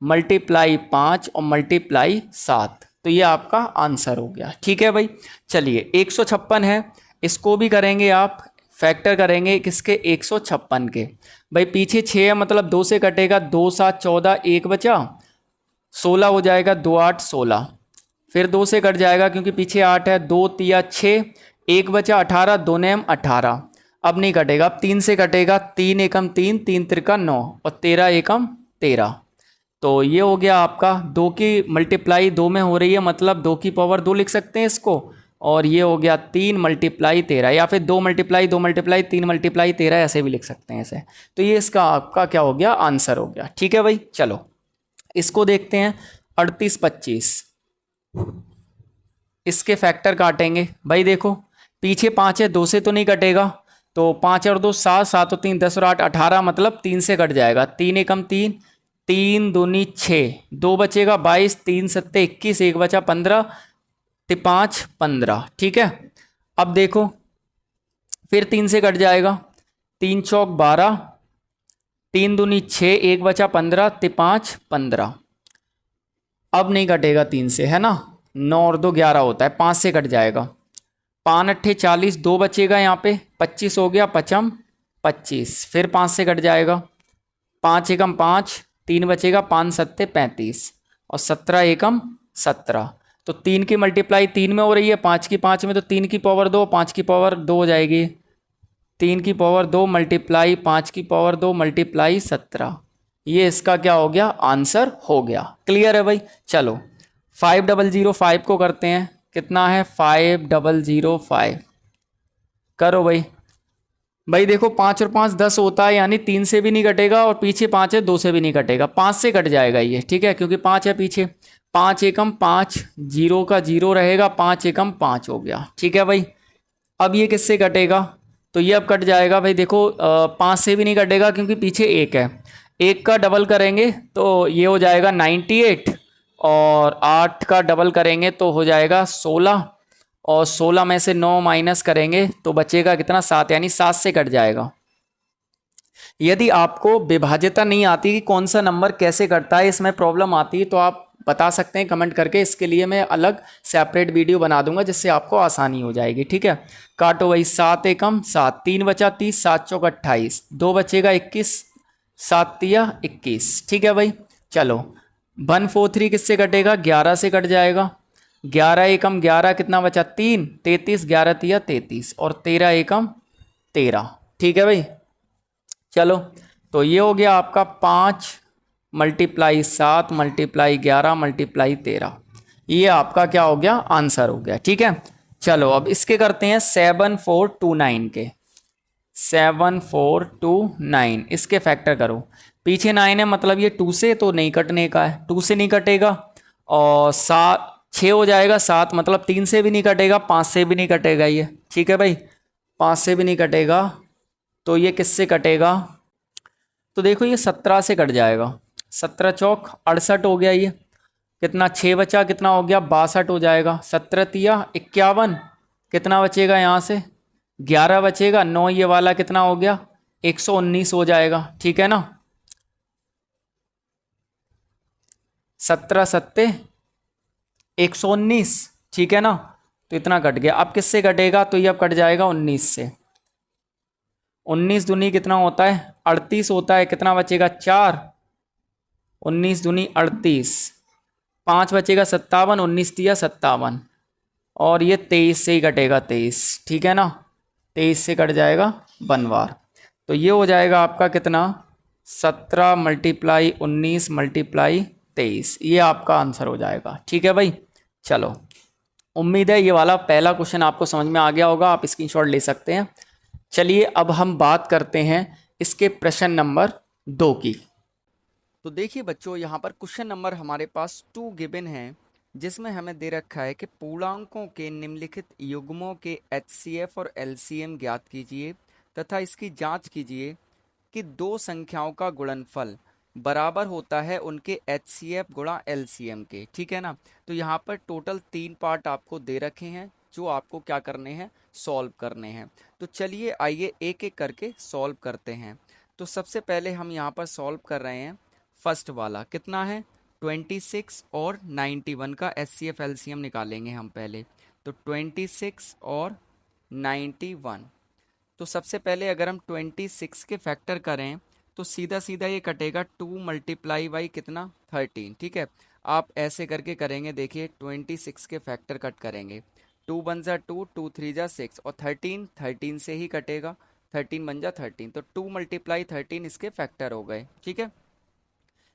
मल्टीप्लाई 5 और मल्टीप्लाई 7। तो ये आपका आंसर हो गया। ठीक है भाई, चलिए 156 है, इसको भी करेंगे आप, फैक्टर करेंगे किसके, 156 के। भाई पीछे 6 है मतलब 2 से कटेगा, 2 7 14, 1 बचा, 16 हो जाएगा, 2 8 16। फिर 2 से कट जाएगा क्योंकि पीछे 8 है, 2 तिया 6, 1 बचा, 18, 2 नेम 18। अब नहीं कटेगा, अब 3 से कटेगा, 3 एकम 3, 3 त्रिका 9 और 13 एकम 13। तो ये हो गया आपका, 2 की मल्टीप्लाई 2 में हो रही है मतलब 2 की पावर 2 लिख सकते हैं इसको। और ये हो गया 3 मल्टीप्लाई 13, या फिर 2 मल्टीप्लाई 2 मल्टीप्लाई 3 मल्टीप्लाई 13, ऐसे भी लिख सकते हैं ऐसे। तो ये इसका आपका क्या हो गया, आंसर हो गया। ठीक है भाई, चलो इसको देखते हैं 38 25, इसके फैक्टर काटेंगे। भाई देखो पीछे 5 है, 2 से तो नहीं कटेगा, तो 5 और 2 7, 7 और 3 10 और 8 18, मतलब 3 से कट जाएगा, 3 एकम 3, 3 दूनी 6, 2 बचेगा 22, 3 सत्ते 21, 1 बचा 15, 5 15। ठीक है, अब देखो फिर 3 से कट जाएगा, 3 चौक 12, 3 दूनी 6, 1 बचा 15, 5 15। अब नहीं कटेगा 3 से, है ना, 9 और 2 11 होता है, 5 से कट जाएगा, 5 अट्ठे 40, 2 बचेगा यहाँ पे, 25 हो गया, 5 25। फिर 5 से कट जाएगा, 5 एकम 5, 3 बचेगा, 5 सत्ते 35 और 17 एकम 17। तो 3 की मल्टीप्लाई 3 में हो रही है, 5 की 5 में, तो 3 की पावर 2, 5 की पावर 2 हो जाएगी, 3 की पावर 2 मल्टीप्लाई 5 की पावर 2 मल्टीप्लाई 17। ये इसका क्या हो गया, आंसर हो गया। क्लियर है भाई, चलो 5005 को करते हैं, कितना है 5005, करो भाई। भाई देखो 5 और 5 10 होता है, यानी 3 से भी नहीं कटेगा और पीछे 5 है, 2 से भी नहीं कटेगा, 5 से कट जाएगा ये। ठीक है, क्योंकि 5 है पीछे, 5 एकम 5, 0 का 0 रहेगा, 5 एकम 5 हो गया। ठीक है भाई, अब ये किससे कटेगा, तो ये अब कट जाएगा। भाई देखो 5 से भी नहीं कटेगा क्योंकि पीछे 1 है, 1 का डबल करेंगे तो ये हो जाएगा 98, और 8 का डबल करेंगे तो हो जाएगा 16, और 16 में से 9 माइनस करेंगे तो बचेगा कितना, 7, यानी 7 से कट जाएगा। यदि आपको विभाज्यता नहीं आती कि कौन सा नंबर कैसे कटता है, इसमें प्रॉब्लम आती है, तो आप बता सकते हैं कमेंट करके। इसके लिए मैं अलग सेपरेट वीडियो बना दूंगा जिससे आपको आसानी हो जाएगी। ठीक है, काटो भाई, 7 एकम 7, 3 बचा 30, 7 चौक 28, 2 बचेगा 21, 7 तिया 21। ठीक है भाई, चलो 143 किससे कटेगा, 11 से कट जाएगा। 11 एकम 11, कितना बचा 3, 33, 11 तिया 33 और 13 एकम 13। ठीक है भाई, चलो तो ये हो गया आपका 5 मल्टीप्लाई 7 मल्टीप्लाई 11 मल्टीप्लाई 13। ये आपका क्या हो गया, आंसर हो गया। ठीक है, चलो अब इसके करते हैं 7429 के। 7429 इसके फैक्टर करो। पीछे 9 है मतलब ये 2 से तो नहीं कटने का है, 2 से नहीं कटेगा। और 7 6 हो जाएगा, 7 मतलब 3 से भी नहीं कटेगा, 5 से भी नहीं कटेगा ये। ठीक है भाई, 5 से भी नहीं कटेगा, तो ये किससे कटेगा, तो देखो ये 17 से कट जाएगा। 17 चौक 68 हो गया, ये कितना 6 बचा, कितना हो गया 62 हो जाएगा। 17 तिया 51, कितना बचेगा यहाँ से 11 बचेगा, 9 ये वाला कितना हो गया 119 हो जाएगा। ठीक है ना, 17 सत्ते 119। ठीक है ना, तो इतना कट गया। अब किससे कटेगा, तो ये अब कट जाएगा 19 से। 19 दूनी कितना होता है 38 होता है, कितना बचेगा 4, 19 दूनी 38, 5 बचेगा 57, 19 दिया 57 और ये 23 से ही कटेगा 23। ठीक है ना, 23 से कट जाएगा बनवार। तो ये हो जाएगा आपका कितना 17 मल्टीप्लाई 19 मल्टीप्लाई 23, ये आपका आंसर हो जाएगा। ठीक है भाई, चलो उम्मीद है ये वाला पहला क्वेश्चन आपको समझ में आ गया होगा, आप स्क्रीनशॉट ले सकते हैं। चलिए अब हम बात करते हैं इसके प्रश्न नंबर 2 की। तो देखिए बच्चों, यहाँ पर क्वेश्चन नंबर हमारे पास 2 गिवन है, जिसमें हमें दे रखा है कि पूर्णांकों के निम्नलिखित युग्मों के एचसीएफ और एलसीएम ज्ञात कीजिए तथा इसकी जांच कीजिए कि दो संख्याओं का गुणनफल बराबर होता है उनके एचसीएफ गुणा एलसीएम के। ठीक है ना, तो यहाँ पर टोटल 3 पार्ट आपको दे रखे हैं जो आपको क्या करने हैं, सॉल्व करने हैं। तो चलिए आइए एक एक करके सॉल्व करते हैं। तो सबसे पहले हम यहाँ पर सॉल्व कर रहे हैं फर्स्ट वाला, कितना है 26 और 91 का एचसीएफ एलसीएम निकालेंगे हम पहले। तो 26 और 91, तो सबसे पहले अगर हम 26 के फैक्टर करें तो सीधा सीधा ये कटेगा 2 मल्टीप्लाई बाई कितना 13। ठीक है, आप ऐसे करके करेंगे, देखिए 26 के फैक्टर कट करेंगे, 2 बन जा 2, 2 3 जा 6 और 13 13 से ही कटेगा, 13 बन जा 13, तो 2 मल्टीप्लाई 13 इसके फैक्टर हो गए। ठीक है,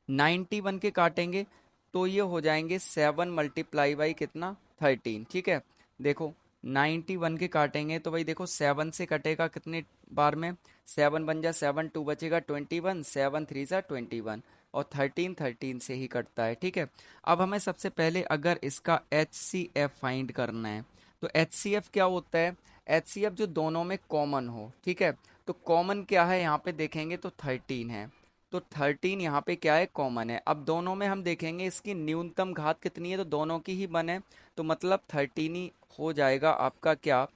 91 के काटेंगे तो ये हो जाएंगे 7 मल्टीप्लाई बाई कितना 13। ठीक है, देखो 91 के काटेंगे तो भाई देखो 7 से कटेगा कितने बार में, 7 बन जा 7, 2 बचेगा 21, 7 3 जा 21 और 13 13 से ही कटता है। ठीक है, अब हमें सबसे पहले अगर इसका एच सी एफ फाइंड करना है, तो एच सी एफ क्या होता है, एच सी एफ जो दोनों में कॉमन हो। ठीक है, तो कॉमन क्या है यहाँ पे देखेंगे तो 13 है, तो 13 यहाँ पे क्या है कॉमन है। अब दोनों में हम देखेंगे इसकी न्यूनतम घात कितनी है, तो दोनों की ही बने, तो मतलब 13 ही हो जाएगा आपका क्या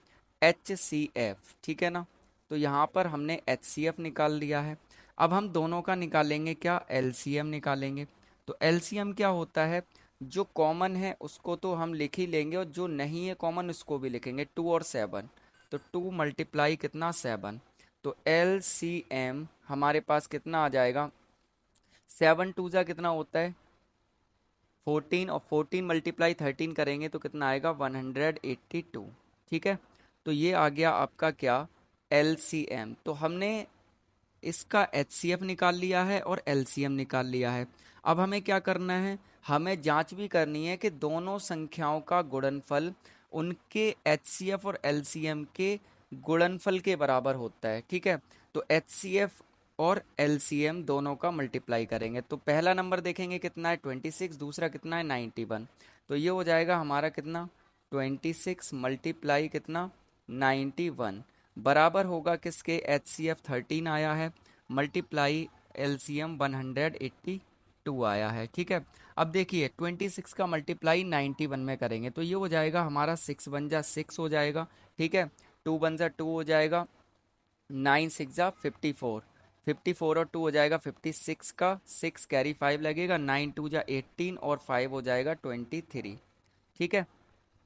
एच सी एफ। ठीक है ना, तो यहाँ पर हमने एच सी एफ निकाल लिया है। अब हम दोनों का निकालेंगे क्या, एल सी एम निकालेंगे। तो एल सी एम क्या होता है, जो कॉमन है उसको तो हम लिख ही लेंगे और जो नहीं है कॉमन उसको भी लिखेंगे, 2 और 7, तो 2 मल्टीप्लाई कितना 7, तो एल सी एम हमारे पास कितना आ जाएगा, 7 टू जा कितना होता है 14 और 14 मल्टीप्लाई 13 करेंगे तो कितना आएगा 182। ठीक है, तो ये आ गया आपका क्या LCM। तो हमने इसका HCF निकाल लिया है और LCM निकाल लिया है। अब हमें क्या करना है, हमें जांच भी करनी है कि दोनों संख्याओं का गुणनफल उनके HCF और LCM के गुणनफल के बराबर होता है। ठीक है, तो HCF और LCM दोनों का मल्टीप्लाई करेंगे, तो पहला नंबर देखेंगे कितना है 26, दूसरा कितना है 91, तो ये हो जाएगा हमारा कितना 26 मल्टीप्लाई कितना 91 बराबर होगा किसके, HCF 13 आया है मल्टीप्लाई LCM 182 आया है। ठीक है, अब देखिए 26 का मल्टीप्लाई 91 में करेंगे तो ये हो जाएगा हमारा 6 बन जा 6 हो जाएगा। ठीक है, 2 बन जा 2 हो जाएगा, 9 6 जा 54, 54 और 2 हो जाएगा 56 का, 6 कैरी 5 लगेगा, 9 2 जा 18 और 5 हो जाएगा 23। ठीक है,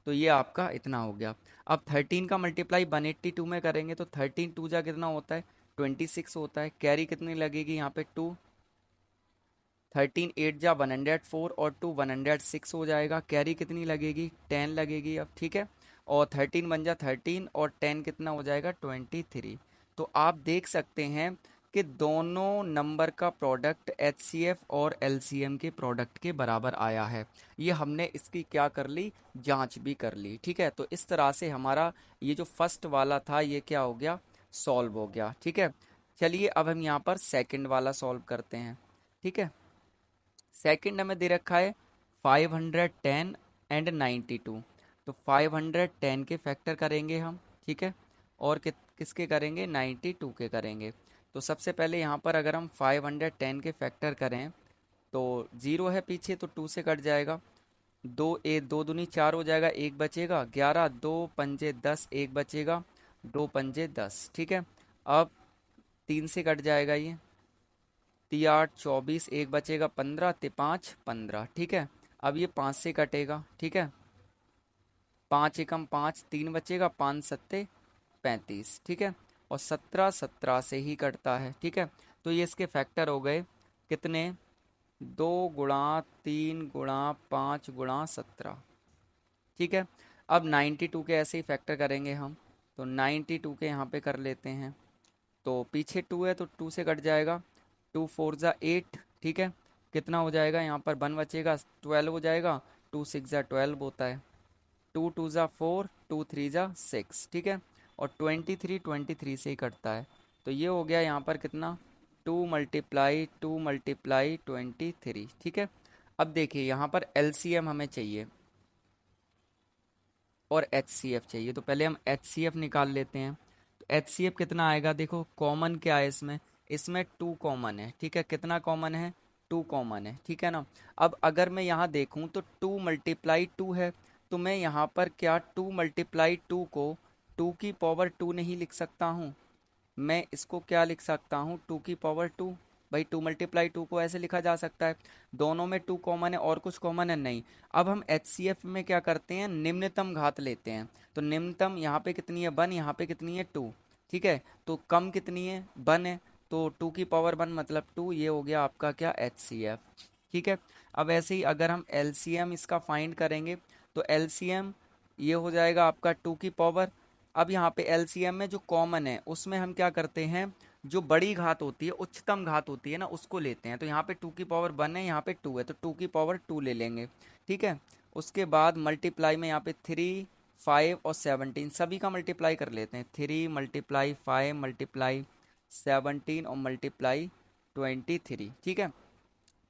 तो ये आपका इतना हो गया। अब 13 का मल्टीप्लाई 182 में करेंगे तो 13 2 जा कितना होता है, 26 होता है। कैरी कितनी लगेगी यहाँ पे 2, 13 8 जा 104 और 2 106 हो जाएगा। कैरी कितनी लगेगी 10 लगेगी अब, ठीक है। और 13 बन जा 13 और 10 कितना हो जाएगा 23। तो आप देख सकते हैं कि दोनों नंबर का प्रोडक्ट एचसीएफ और एलसीएम के प्रोडक्ट के बराबर आया है। ये हमने इसकी क्या कर ली, जांच भी कर ली, ठीक है। तो इस तरह से हमारा ये जो फर्स्ट वाला था ये क्या हो गया, सॉल्व हो गया, ठीक है। चलिए अब हम यहाँ पर सेकंड वाला सॉल्व करते हैं, ठीक है। सेकंड हमें दे रखा है 510 एंड 92। तो 510 के फैक्टर करेंगे हम, ठीक है। और किसके करेंगे, 92 के करेंगे। तो सबसे पहले यहाँ पर अगर हम 510 के फैक्टर करें तो जीरो है पीछे तो 2 से कट जाएगा। दो दूनी 4 हो जाएगा, एक बचेगा 11, 2 पंजे 10, एक बचेगा, 2 पंजे 10, ठीक है। अब 3 से कट जाएगा ये, 3 8 24, एक बचेगा 15, 5 15, ठीक है। अब ये 5 से कटेगा, ठीक है। 5 एकम 5, 3 बचेगा, 5 सत्ते 35, ठीक है। और 17 17 से ही कटता है, ठीक है। तो ये इसके फैक्टर हो गए कितने, 2 गुणा 3 गुणा 5 गुणा 17, ठीक है। अब 92 के ऐसे ही फैक्टर करेंगे हम। तो 92 के यहाँ पे कर लेते हैं। तो पीछे 2 है तो 2 से कट जाएगा, 2 4 जा 8, ठीक है। कितना हो जाएगा यहाँ पर 1 बचेगा, 12 हो जाएगा, 2 6 जा 12 होता है, 2 2 जा 4, 2 3 जा 6, ठीक है। और 23 से ही कटता है। तो ये हो गया यहाँ पर कितना, 2 × 2 × 23, ठीक है। अब देखिए यहाँ पर एलसीएम हमें चाहिए और एचसीएफ चाहिए। तो पहले हम एचसीएफ निकाल लेते हैं। तो एचसीएफ कितना आएगा, देखो कॉमन क्या है इसमें, इसमें 2 कॉमन है, ठीक है। कितना कॉमन है, 2 कॉमन है, ठीक है ना। अब अगर मैं यहाँ देखूँ तो 2 × 2 है, तो मैं यहाँ पर क्या 2 × 2 को 2 की पावर 2 नहीं लिख सकता हूँ। मैं इसको क्या लिख सकता हूँ, 2 की पावर 2। भाई 2 × 2 को ऐसे लिखा जा सकता है। दोनों में 2 कॉमन है और कुछ कॉमन है नहीं। अब हम एचसीएफ में क्या करते हैं, निम्नतम घात लेते हैं। तो निम्नतम यहाँ पे कितनी है 1, यहाँ पे कितनी है 2, ठीक है। तो कम कितनी है 1 है, तो 2 की पावर 1 मतलब 2, ये हो गया आपका क्या एचसीएफ, ठीक है। अब ऐसे ही अगर हम एलसीएम इसका फाइंड करेंगे तो एलसीएम ये हो जाएगा आपका 2 की पावर। अब यहाँ पे एलसीएम में जो कॉमन है उसमें हम क्या करते हैं, जो बड़ी घात होती है, उच्चतम घात होती है ना, उसको लेते हैं। तो यहाँ पे 2 की पावर 1 है, यहाँ पे 2 है, तो 2 की पावर 2 ले लेंगे, ठीक है। उसके बाद मल्टीप्लाई में यहाँ पे 3 5 और 17 सभी का मल्टीप्लाई कर लेते हैं। 3 × 5 × 17 और मल्टीप्लाई 23, ठीक है।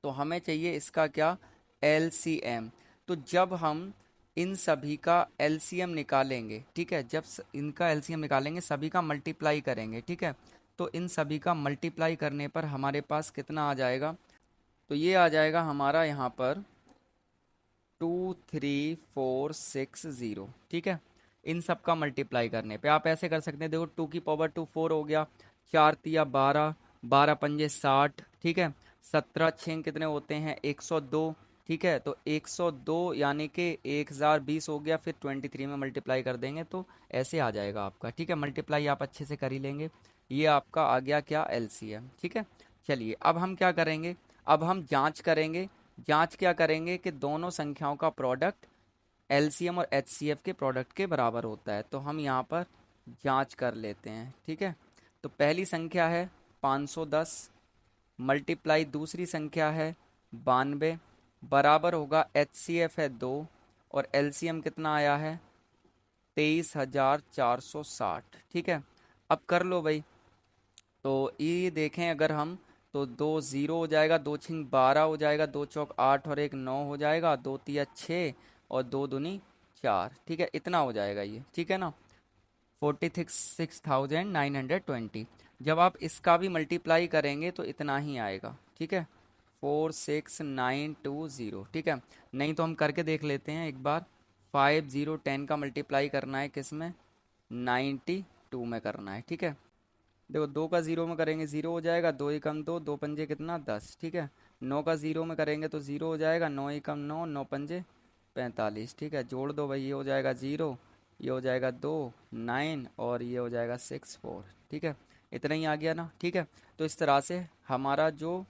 तो हमें चाहिए इसका क्या, एलसीएम। तो जब हम इन सभी का एलसीएम निकालेंगे, ठीक है, जब इनका एलसीएम निकालेंगे सभी का मल्टीप्लाई करेंगे, ठीक है। तो इन सभी का मल्टीप्लाई करने पर हमारे पास कितना आ जाएगा, तो ये आ जाएगा हमारा यहाँ पर 23460, ठीक है। इन सब का मल्टीप्लाई करने पे आप ऐसे कर सकते हैं, देखो 2 की पावर 2 4 हो गया, 4 तिया 12, 12 पंजे 60, ठीक है। 17 6 कितने होते हैं 102, ठीक है। तो 102 यानी कि 1020 हो गया, फिर 23 में मल्टीप्लाई कर देंगे तो ऐसे आ जाएगा आपका, ठीक है। मल्टीप्लाई आप अच्छे से कर ही लेंगे। ये आपका आ गया क्या, एलसीएम, ठीक है। चलिए अब हम क्या करेंगे, अब हम जांच करेंगे। जांच क्या करेंगे कि दोनों संख्याओं का प्रोडक्ट एलसीएम और एचसीएफ के प्रोडक्ट के बराबर होता है। तो हम यहाँ पर जांच कर लेते हैं, ठीक है। तो पहली संख्या है 510 मल्टीप्लाई दूसरी संख्या है 92, बराबर होगा एचसीएफ है 2 और एलसीएम कितना आया है 23,460, ठीक है। अब कर लो भाई। तो ये देखें अगर हम, तो 2 0 हो जाएगा, 2 छिंग 12 हो जाएगा, 2 चौक 8 और 1 9 हो जाएगा, 2 तिया 6 और 2 दूनी 4, ठीक है। इतना हो जाएगा ये, ठीक है ना, 46,920। जब आप इसका भी मल्टीप्लाई करेंगे तो इतना ही आएगा, ठीक है, 46920, ठीक है। नहीं तो हम करके देख लेते हैं एक बार। 5010 का मल्टीप्लाई करना है किस में, 92 में करना है, ठीक है। देखो 2 का 0 में करेंगे 0 हो जाएगा, 2 एकम 2, 2 पंजे कितना 10, ठीक है। 9 का 0 में करेंगे तो 0 हो जाएगा, 9 एकम 9, 9 पंजे 45, ठीक है। जोड़ दो भाई, ये हो जाएगा 0, ये हो जाएगा 2 9 और ये हो जाएगा 6 4, ठीक है। इतना ही आ गया ना, ठीक है। तो इस तरह से हमारा जो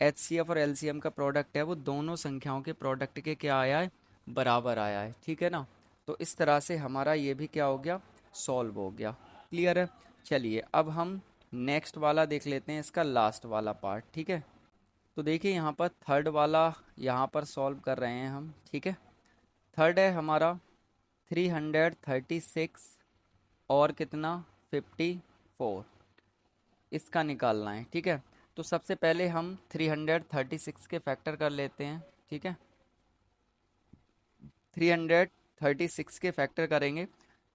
एच सी एफ और एल सी एम का प्रोडक्ट है वो दोनों संख्याओं के प्रोडक्ट के क्या आया है, बराबर आया है, ठीक है ना। तो इस तरह से हमारा ये भी क्या हो गया, सॉल्व हो गया। क्लियर है। चलिए अब हम नेक्स्ट वाला देख लेते हैं, इसका लास्ट वाला पार्ट, ठीक है। तो देखिए यहाँ पर थर्ड वाला यहाँ पर सॉल्व कर रहे हैं हम, ठीक है। थर्ड है हमारा 336 और कितना 54, इसका निकालना है, ठीक है। तो सबसे पहले हम 336 के फैक्टर कर लेते हैं, ठीक है। 336 के फैक्टर करेंगे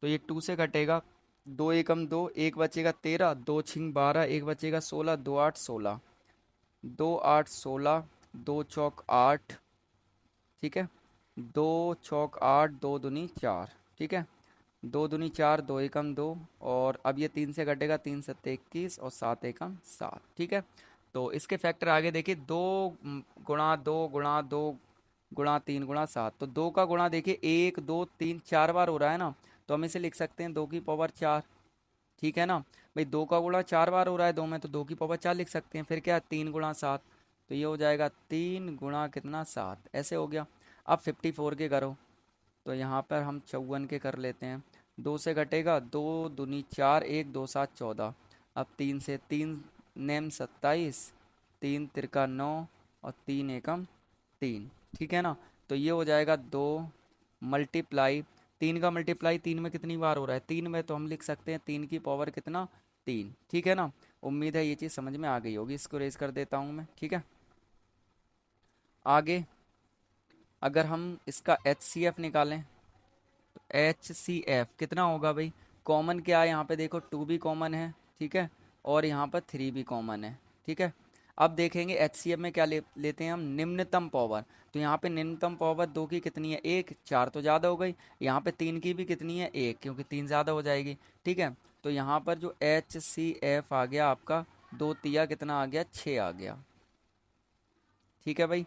तो ये 2 से कटेगा, 2 एकम 2, एक बचेगा 13, 2 छिंग 12, एक बचेगा 16, 2 8 16, 2 8 16, 2 चौक 8, ठीक है। 2 चौक 8, 2 दूनी 4, ठीक है। 2 दूनी 4, 2 एकम 2, और अब ये 3 से कटेगा, 3 सत्ते 21 और 7 एकम 7, ठीक है। तो इसके फैक्टर आगे देखिए, 2 गुणा 2 गुणा 2 गुणा 3 गुणा 7, तो 2 का गुणा देखिए 1 2 3 4 बार हो रहा है ना, तो हम इसे लिख सकते हैं 2 की पावर 4, ठीक है ना। भाई 2 का गुणा 4 बार हो रहा है 2 में, तो 2 की पावर 4 लिख सकते हैं, फिर क्या 3 गुणा 7, तो ये हो जाएगा 3 गुणा कितना 7, ऐसे हो गया। अब 54 के करो, तो यहाँ पर हम 54 के कर लेते हैं। 2 से घटेगा, 2 दूनी 4, 1 2 7 14, अब 3 से, 3 नेम 27, 3 तिरका 9 और 3 एकम 3, ठीक है ना। तो ये हो जाएगा 2 मल्टीप्लाई, 3 का मल्टीप्लाई 3 में कितनी बार हो रहा है 3 में, तो हम लिख सकते हैं 3 की पावर कितना 3, ठीक है ना। उम्मीद है ये चीज़ समझ में आ गई होगी, इसको रेज कर देता हूँ मैं, ठीक है। आगे अगर हम इसका एच सी एफ निकालें, एच सी एफ कितना होगा भाई, कॉमन क्या है यहाँ पे देखो, 2 भी कॉमन है, ठीक है, और यहाँ पर 3 भी कॉमन है, ठीक है। अब देखेंगे एच सी एफ में क्या लेते हैं हम, निम्नतम पावर। तो यहाँ पे निम्नतम पावर 2 की कितनी है 1, 4 तो ज़्यादा हो गई, यहाँ पे 3 की भी कितनी है 1, क्योंकि 3 ज़्यादा हो जाएगी, ठीक है। तो यहाँ पर जो एच सी एफ आ गया आपका, 2 तिया कितना आ गया 6 आ गया, ठीक है भाई।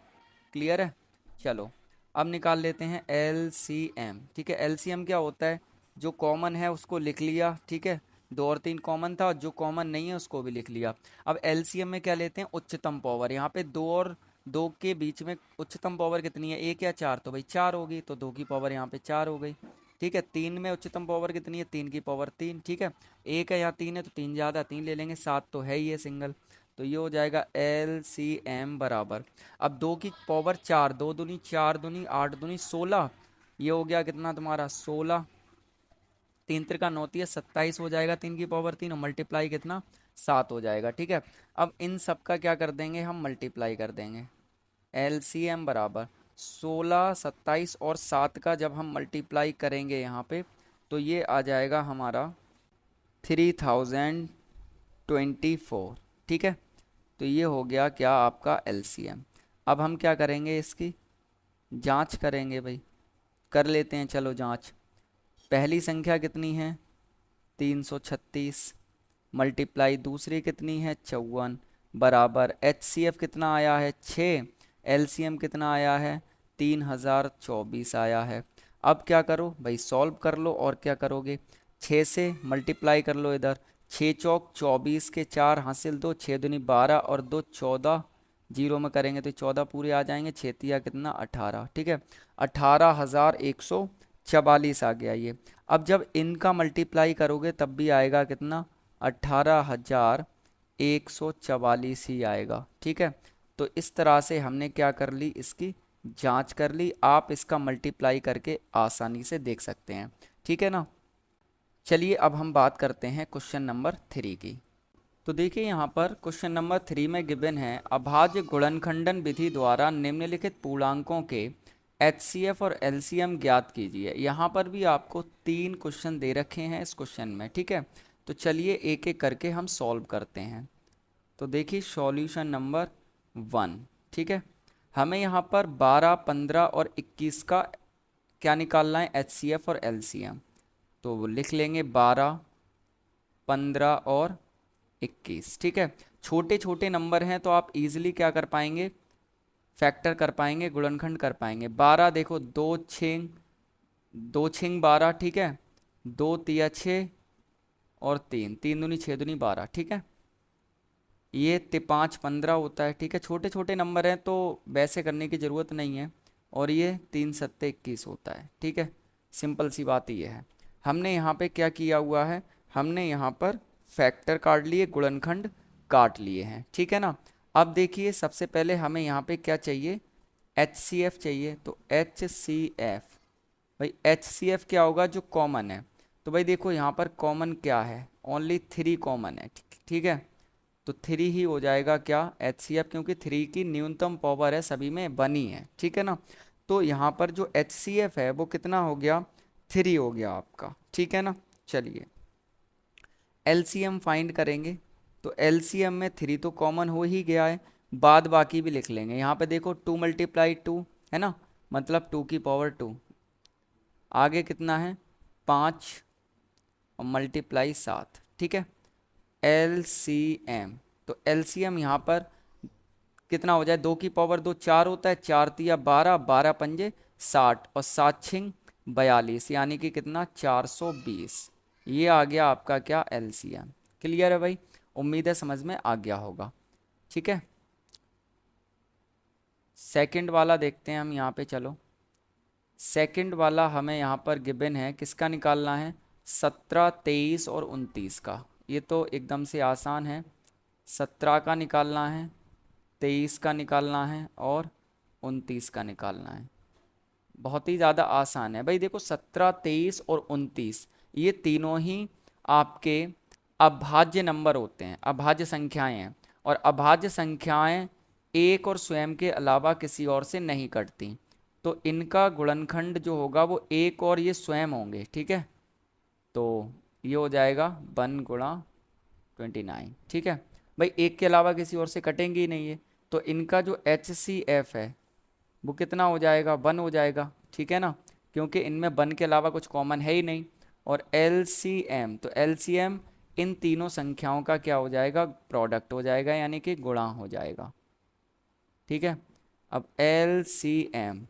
क्लियर है। चलो अब निकाल लेते हैं एल सी एम, ठीक है। एल सी एम क्या होता है, जो कॉमन है उसको लिख लिया, ठीक है। 2 और 3 कॉमन था, जो कॉमन नहीं है उसको भी लिख लिया। अब एल सी एम में क्या लेते हैं, उच्चतम पावर। यहाँ पे 2 और 2 के बीच में उच्चतम पावर कितनी है 1 या 4, तो भाई 4 होगी, तो 2 की पावर यहाँ पे 4 हो गई, ठीक है। 3 में उच्चतम पावर कितनी है 3 की पावर 3, ठीक है। 1 है यहाँ 3 है, तो 3 ज़्यादा, 3 ले लेंगे, 7 तो है ही है सिंगल, तो ये हो जाएगा एल सी एम बराबर, अब 2 की पावर 4, 2 दूनी 4 दूनी 8 दूनी 16, ये हो गया कितना तुम्हारा 16, 3 त्रिका 9 तिया 27 हो जाएगा, 3 की पावर 3, और मल्टीप्लाई कितना 7 हो जाएगा, ठीक है। अब इन सब का क्या कर देंगे हम, मल्टीप्लाई कर देंगे। एल सी एम बराबर 16 27 और 7 का जब हम मल्टीप्लाई करेंगे यहाँ पे, तो ये आ जाएगा हमारा 3024, ठीक है। तो ये हो गया क्या आपका एलसीएम। अब हम क्या करेंगे, इसकी जांच करेंगे भाई, कर लेते हैं चलो जांच। पहली संख्या कितनी है 336, मल्टीप्लाई दूसरी कितनी है 54, बराबर एच सी एफ कितना आया है 6, एल सी एम कितना आया है 3024 आया है। अब क्या करो भाई, सॉल्व कर लो, और क्या करोगे 6 से मल्टीप्लाई कर लो इधर, 6 चौक 24 के 4 हासिल 2, 6 दूनी 12 और 2 14, जीरो में करेंगे तो 14 पूरे आ जाएंगे, छेतिया कितना 18, ठीक है। 18,144 आ गया ये। अब जब इनका मल्टीप्लाई करोगे तब भी आएगा कितना 18,144 ही आएगा, ठीक है। तो इस तरह से हमने क्या कर ली, इसकी जांच कर ली, आप इसका मल्टीप्लाई करके आसानी से देख सकते हैं, ठीक है ना। चलिए अब हम बात करते हैं क्वेश्चन नंबर 3 की। तो देखिए यहाँ पर क्वेश्चन नंबर 3 में गिवन है, अभाज्य गुणनखंडन विधि द्वारा निम्नलिखित पूर्णांकों के एचसीएफ और एलसीएम ज्ञात कीजिए। यहाँ पर भी आपको 3 क्वेश्चन दे रखे हैं इस क्वेश्चन में, ठीक है। तो चलिए एक एक करके हम सॉल्व करते हैं। तो देखिए सॉल्यूशन नंबर 1, ठीक है। हमें यहाँ पर 12 15 और 21 का क्या निकालना है, एचसीएफ और एलसीएम। तो वो लिख लेंगे 12 15 और 21। ठीक है, छोटे छोटे नंबर हैं तो आप इजीली क्या कर पाएंगे, फैक्टर कर पाएंगे, गुणनखंड कर पाएंगे। 12 देखो, दो छिंग 12, ठीक है, दो तिया 6 और तीन, तीन दूनी 6 दूनी 12, ठीक है। ये 5 15 होता है, ठीक है। छोटे छोटे नंबर हैं तो वैसे करने की ज़रूरत नहीं है। और ये 3 7 21 होता है, ठीक है। सिंपल सी बात ये है। हमने यहाँ पे क्या किया हुआ है, हमने यहाँ पर फैक्टर काट लिए, गुणनखंड काट लिए हैं, ठीक है ना। अब देखिए सबसे पहले हमें यहाँ पे क्या चाहिए, HCF चाहिए। तो HCF, भाई HCF क्या होगा, जो कॉमन है। तो भाई देखो यहाँ पर कॉमन क्या है, ओनली 3 कॉमन है, ठीक है। तो 3 ही हो जाएगा क्या, HCF, क्योंकि 3 की न्यूनतम पावर है, सभी में बनी है, ठीक है ना। तो यहाँ पर जो HCF है वो कितना हो गया, 3 हो गया आपका, ठीक है ना। चलिए LCM फाइंड करेंगे। तो LCM में 3 तो कॉमन हो ही गया है, बाद बाकी भी लिख लेंगे। यहाँ पे देखो 2 × 2 है ना, मतलब 2 की पावर 2। आगे कितना है, 5 और मल्टीप्लाई 7, ठीक है। LCM, तो LCM यहाँ पर कितना हो जाए, 2 की पावर 2 4 होता है, 4 तिया 12, 12 पंजे 60 और 7 छिंग 42, यानी कि कितना 420। ये आ गया आपका क्या, LCM। क्लियर है भाई, उम्मीद है समझ में आ गया होगा, ठीक है। सेकंड वाला देखते हैं हम यहाँ पे, चलो। सेकंड वाला हमें यहाँ पर गिवन है, किसका निकालना है, 17 23 और 29 का। ये तो एकदम से आसान है, 17 का निकालना है, 23 का निकालना है और 29 का निकालना है। बहुत ही ज़्यादा आसान है भाई। देखो 17 23 और 29 ये तीनों ही आपके अभाज्य नंबर होते हैं, अभाज्य संख्याएं हैं। और अभाज्य संख्याएं एक और स्वयं के अलावा किसी और से नहीं कटती। तो इनका गुणनखंड जो होगा वो एक और ये स्वयं होंगे, ठीक है। तो ये हो जाएगा 1 × 29, ठीक है। भाई एक के अलावा किसी और से कटेंगे ही नहीं है, तो इनका जो HCF है वो कितना हो जाएगा, 1 हो जाएगा, ठीक है ना, क्योंकि इनमें 1 के अलावा कुछ कॉमन है ही नहीं। और LCM, तो LCM इन तीनों संख्याओं का क्या हो जाएगा, प्रोडक्ट हो जाएगा, यानी कि गुणा हो जाएगा, ठीक है। अब LCM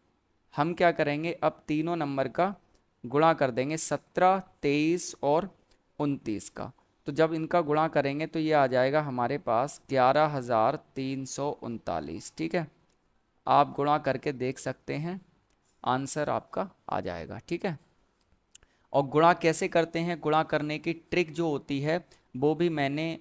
हम क्या करेंगे, अब तीनों नंबर का गुणा कर देंगे, 17 23 और 29 का। तो जब इनका गुणा करेंगे तो ये आ जाएगा हमारे पास 11,339, ठीक है। आप गुणा करके देख सकते हैं, आंसर आपका आ जाएगा, ठीक है। और गुणा कैसे करते हैं, गुणा करने की ट्रिक जो होती है वो भी मैंने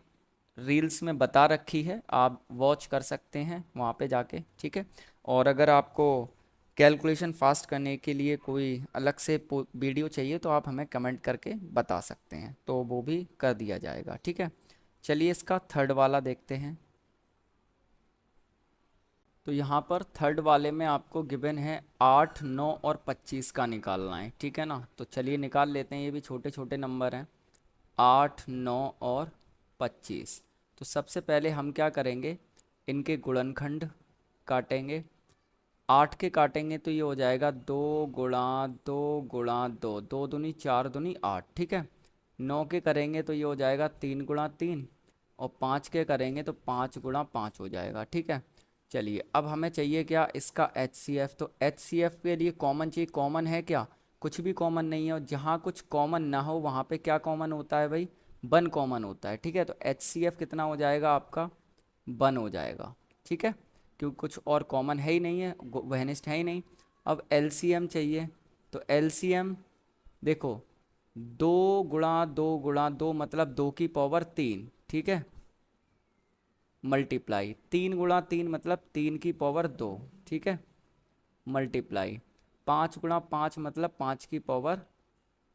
रील्स में बता रखी है, आप वॉच कर सकते हैं वहाँ पे जाके, ठीक है। और अगर आपको कैलकुलेशन फास्ट करने के लिए कोई अलग से वीडियो चाहिए तो आप हमें कमेंट करके बता सकते हैं, तो वो भी कर दिया जाएगा, ठीक है। चलिए इसका थर्ड वाला देखते हैं। तो यहाँ पर थर्ड वाले में आपको गिवन है 8 9 और 25 का निकालना है, ठीक है ना। तो चलिए निकाल लेते हैं, ये भी छोटे छोटे नंबर हैं, 8 9 और 25। तो सबसे पहले हम क्या करेंगे, इनके गुणनखंड काटेंगे। 8 के काटेंगे तो ये हो जाएगा 2 × 2 × 2, 2 दूनी 4 दूनी 8, ठीक है। 9 के करेंगे तो ये हो जाएगा 3 × 3, और 5 के करेंगे तो 5 × 5 हो जाएगा, ठीक है। चलिए अब हमें चाहिए क्या, इसका HCF। तो HCF के लिए कॉमन चाहिए, कॉमन है क्या, कुछ भी कॉमन नहीं है। और जहाँ कुछ कॉमन ना हो वहाँ पे क्या कॉमन होता है भाई, 1 कॉमन होता है, ठीक है। तो HCF कितना हो जाएगा आपका, 1 हो जाएगा, ठीक है, क्योंकि कुछ और कॉमन है ही नहीं है, वहनिस्ट है ही नहीं। अब LCM चाहिए। तो LCM देखो, 2 × 2 × 2 मतलब 2 की पावर 3, ठीक है, मल्टीप्लाई 3 × 3 मतलब 3 की पावर 2, ठीक है, मल्टीप्लाई 5 × 5 मतलब 5 की पावर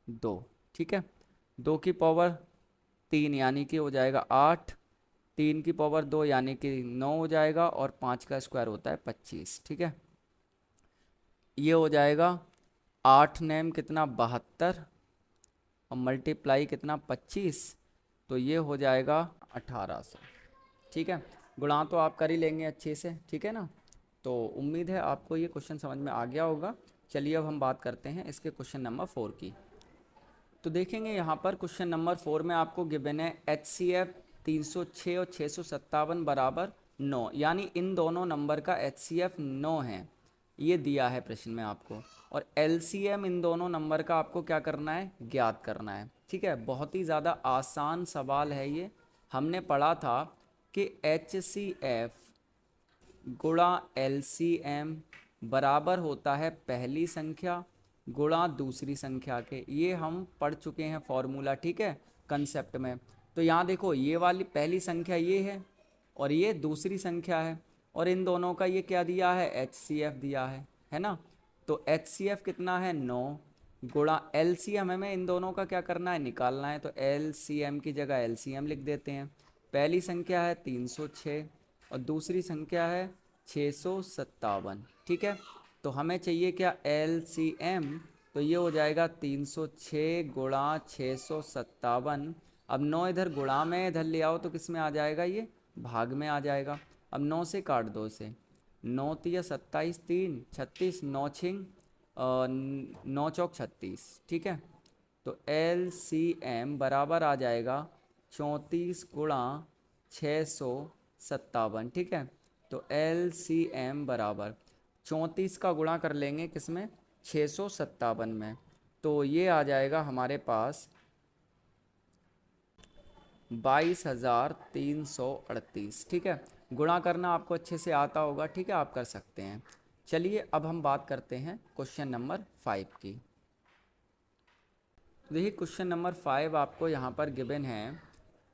2, ठीक है। 2 की पावर 3 यानी कि हो जाएगा 8, 3 की पावर 2 यानी कि 9 हो जाएगा, और 5 का स्क्वायर होता है 25, ठीक है। ये हो जाएगा 8 नेम कितना 72, और मल्टीप्लाई कितना 25, तो ये हो जाएगा 1800, ठीक है। गुणा तो आप कर ही लेंगे अच्छे से, ठीक है ना। तो उम्मीद है आपको ये क्वेश्चन समझ में आ गया होगा। चलिए अब हम बात करते हैं इसके क्वेश्चन नंबर 4 की। तो देखेंगे यहाँ पर क्वेश्चन नंबर 4 में आपको गिवन है HCF 306 और 657 बराबर 9, यानी इन दोनों नंबर का HCF 9 है, ये दिया है प्रश्न में आपको। और LCM इन दोनों नंबर का आपको क्या करना है, ज्ञात करना है। ठीक है, बहुत ही ज़्यादा आसान सवाल है ये। हमने पढ़ा था कि HCF गुणा LCM बराबर होता है पहली संख्या गुणा दूसरी संख्या के। ये हम पढ़ चुके हैं फॉर्मूला, ठीक है, कंसेप्ट में। तो यहाँ देखो, ये वाली पहली संख्या ये है और ये दूसरी संख्या है, और इन दोनों का ये क्या दिया है, HCF दिया है ना। तो HCF कितना है, 9 गुणा LCM, हमें इन दोनों का क्या करना है, निकालना है। तो LCM की जगह LCM लिख देते हैं। पहली संख्या है 306 और दूसरी संख्या है 657। ठीक है, तो हमें चाहिए क्या, LCM। तो ये हो जाएगा 306 गुणा 657। अब 9 इधर गुणा में इधर ले आओ तो किस में आ जाएगा, ये भाग में आ जाएगा। अब 9 से काट दो इसे, 9 तिया 27, 3 36, 9 छिंग 9 चौक 36। ठीक है, तो LCM बराबर आ जाएगा 34 गुणा 657। ठीक है, तो LCM बराबर 34 का गुणा कर लेंगे किसमें, 657 में, तो ये आ जाएगा हमारे पास 22,338। ठीक है, गुणा करना आपको अच्छे से आता होगा, ठीक है, आप कर सकते हैं। चलिए अब हम बात करते हैं क्वेश्चन नंबर 5 की। देखिए क्वेश्चन नंबर 5 आपको यहाँ पर गिवन है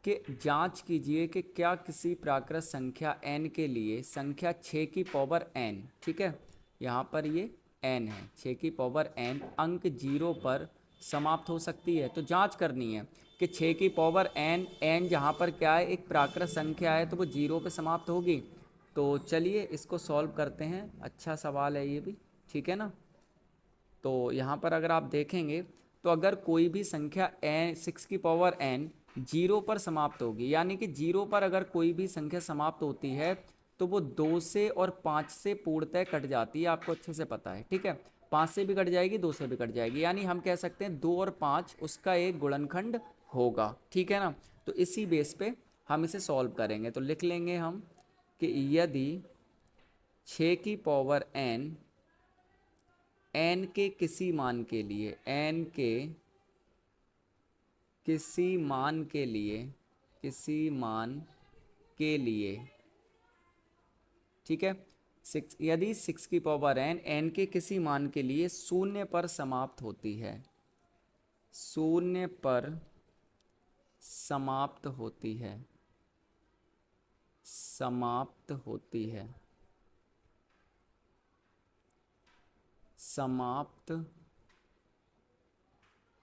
कि जांच कीजिए कि क्या किसी प्राकृत संख्या n के लिए संख्या 6 की पावर n, ठीक है, यहाँ पर ये n है, 6 की पावर n अंक 0 पर समाप्त हो सकती है। तो जांच करनी है कि 6 की पावर n जहाँ पर क्या है, एक प्राकृत संख्या है, तो वो 0 पे समाप्त होगी। तो चलिए इसको सॉल्व करते हैं, अच्छा सवाल है ये भी, ठीक है ना। तो यहाँ पर अगर आप देखेंगे तो अगर कोई भी संख्या n 6 की पावर n 0 पर समाप्त होगी, यानी कि 0 पर अगर कोई भी संख्या समाप्त होती है तो वो 2 से और 5 से पूर्णतः कट जाती है, आपको अच्छे से पता है। ठीक है, 5 से भी कट जाएगी, 2 से भी कट जाएगी, यानी हम कह सकते हैं 2 और 5 उसका एक गुणनखंड होगा। ठीक है ना, तो इसी बेस पे हम इसे सॉल्व करेंगे। तो लिख लेंगे हम कि यदि 6 की पावर n n के किसी मान के लिए, n के किसी मान के लिए, किसी मान के लिए, ठीक है, 6, यदि 6 की पावर n के किसी मान के लिए शून्य पर समाप्त होती है, शून्य पर समाप्त होती है, समाप्त होती है, समाप्त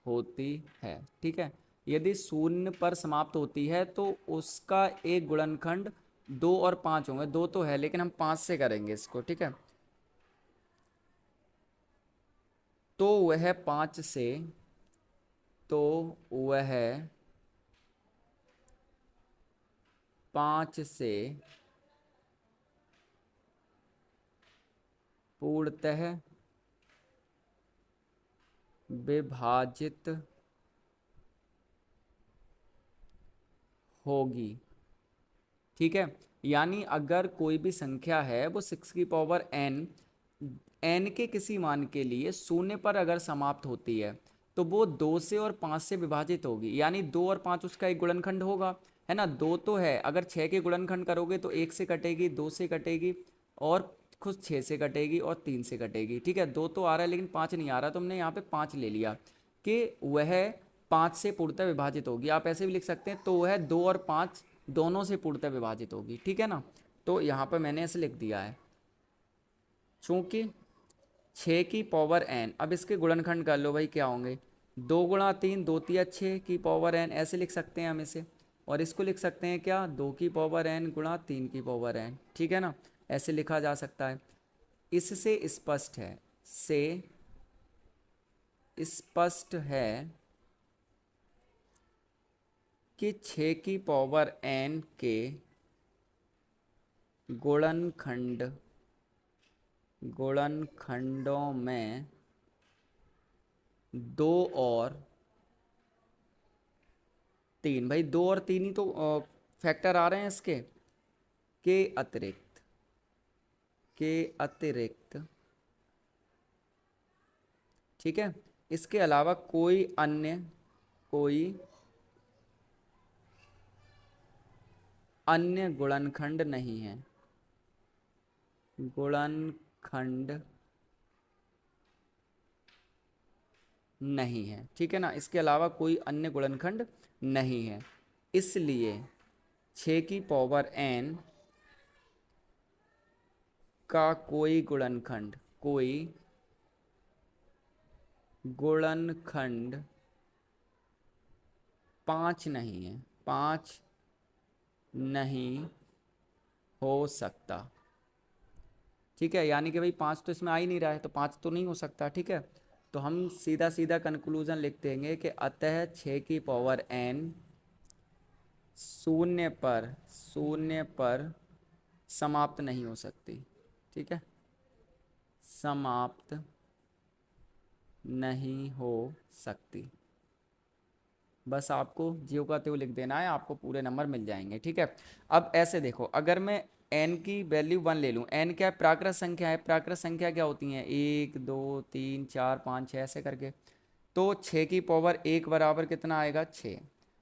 होती है। ठीक है, यदि शून्य पर समाप्त होती है तो उसका एक गुणनखंड 2 और 5 होंगे। 2 तो है लेकिन हम 5 से करेंगे इसको। ठीक है, तो वह 5 से, तो वह 5 से पूर्णतः विभाजित होगी। ठीक है, यानी अगर कोई भी संख्या है वो 6 की पावर n के किसी मान के लिए शून्य पर अगर समाप्त होती है तो वो 2 से और 5 से विभाजित होगी, यानी 2 और 5 उसका एक गुणनखंड होगा, है ना। 2 तो है, अगर 6 के गुणनखंड करोगे तो 1 से कटेगी, 2 से कटेगी और खुद 6 से कटेगी और 3 से कटेगी। ठीक है, 2 तो आ रहा है लेकिन 5 नहीं आ रहा, तो हमने यहाँ पे 5 ले लिया कि वह 5 से पूर्णतः विभाजित होगी। आप ऐसे भी लिख सकते हैं, तो वह 2 और 5 दोनों से पूर्णतः विभाजित होगी। ठीक है ना, तो यहाँ पर मैंने ऐसे लिख दिया है, चूंकि 6 की पावर n, अब इसके गुणनखंड कर लो भाई, क्या होंगे, 2 गुणा 3, 2 तिया 6 की पावर n, ऐसे लिख सकते हैं हम इसे। और इसको लिख सकते हैं क्या, 2 की पावर n गुणा 3 की पावर n। ठीक है ना, ऐसे लिखा जा सकता है। इससे स्पष्ट है, से स्पष्ट है कि 6 की पावर n के गुणनखंड, गुणनखंडों में 2 और 3, भाई 2 और 3 ही तो फैक्टर आ रहे हैं इसके, के अतिरिक्त, के अतिरिक्त, ठीक है, इसके अलावा कोई अन्य, कोई अन्य गुणनखंड नहीं है, गुणनखंड नहीं है, ठीक है ना, इसके अलावा कोई अन्य गुणनखंड नहीं है, इसलिए 6 की पावर n का कोई गुणनखंड, कोई गुणनखंड 5 नहीं है, 5 नहीं हो सकता, ठीक है, यानी कि भाई 5 तो इसमें आ ही नहीं रहा है, तो 5 तो नहीं हो सकता, ठीक है। तो हम सीधा सीधा कंक्लूजन लिख देंगे कि अतः 6 की पावर n शून्य पर समाप्त नहीं हो सकती, ठीक है, समाप्त नहीं हो सकती। बस आपको ज्यों का त्यों लिख देना है, आपको पूरे नंबर मिल जाएंगे, ठीक है। अब ऐसे देखो, अगर मैं n की वैल्यू 1 ले लूँ, n क्या है, प्राकृत संख्या है, प्राकृत संख्या क्या होती है, 1 2 3 4 5 6 ऐसे करके, तो 6 की पावर 1 बराबर कितना आएगा, 6।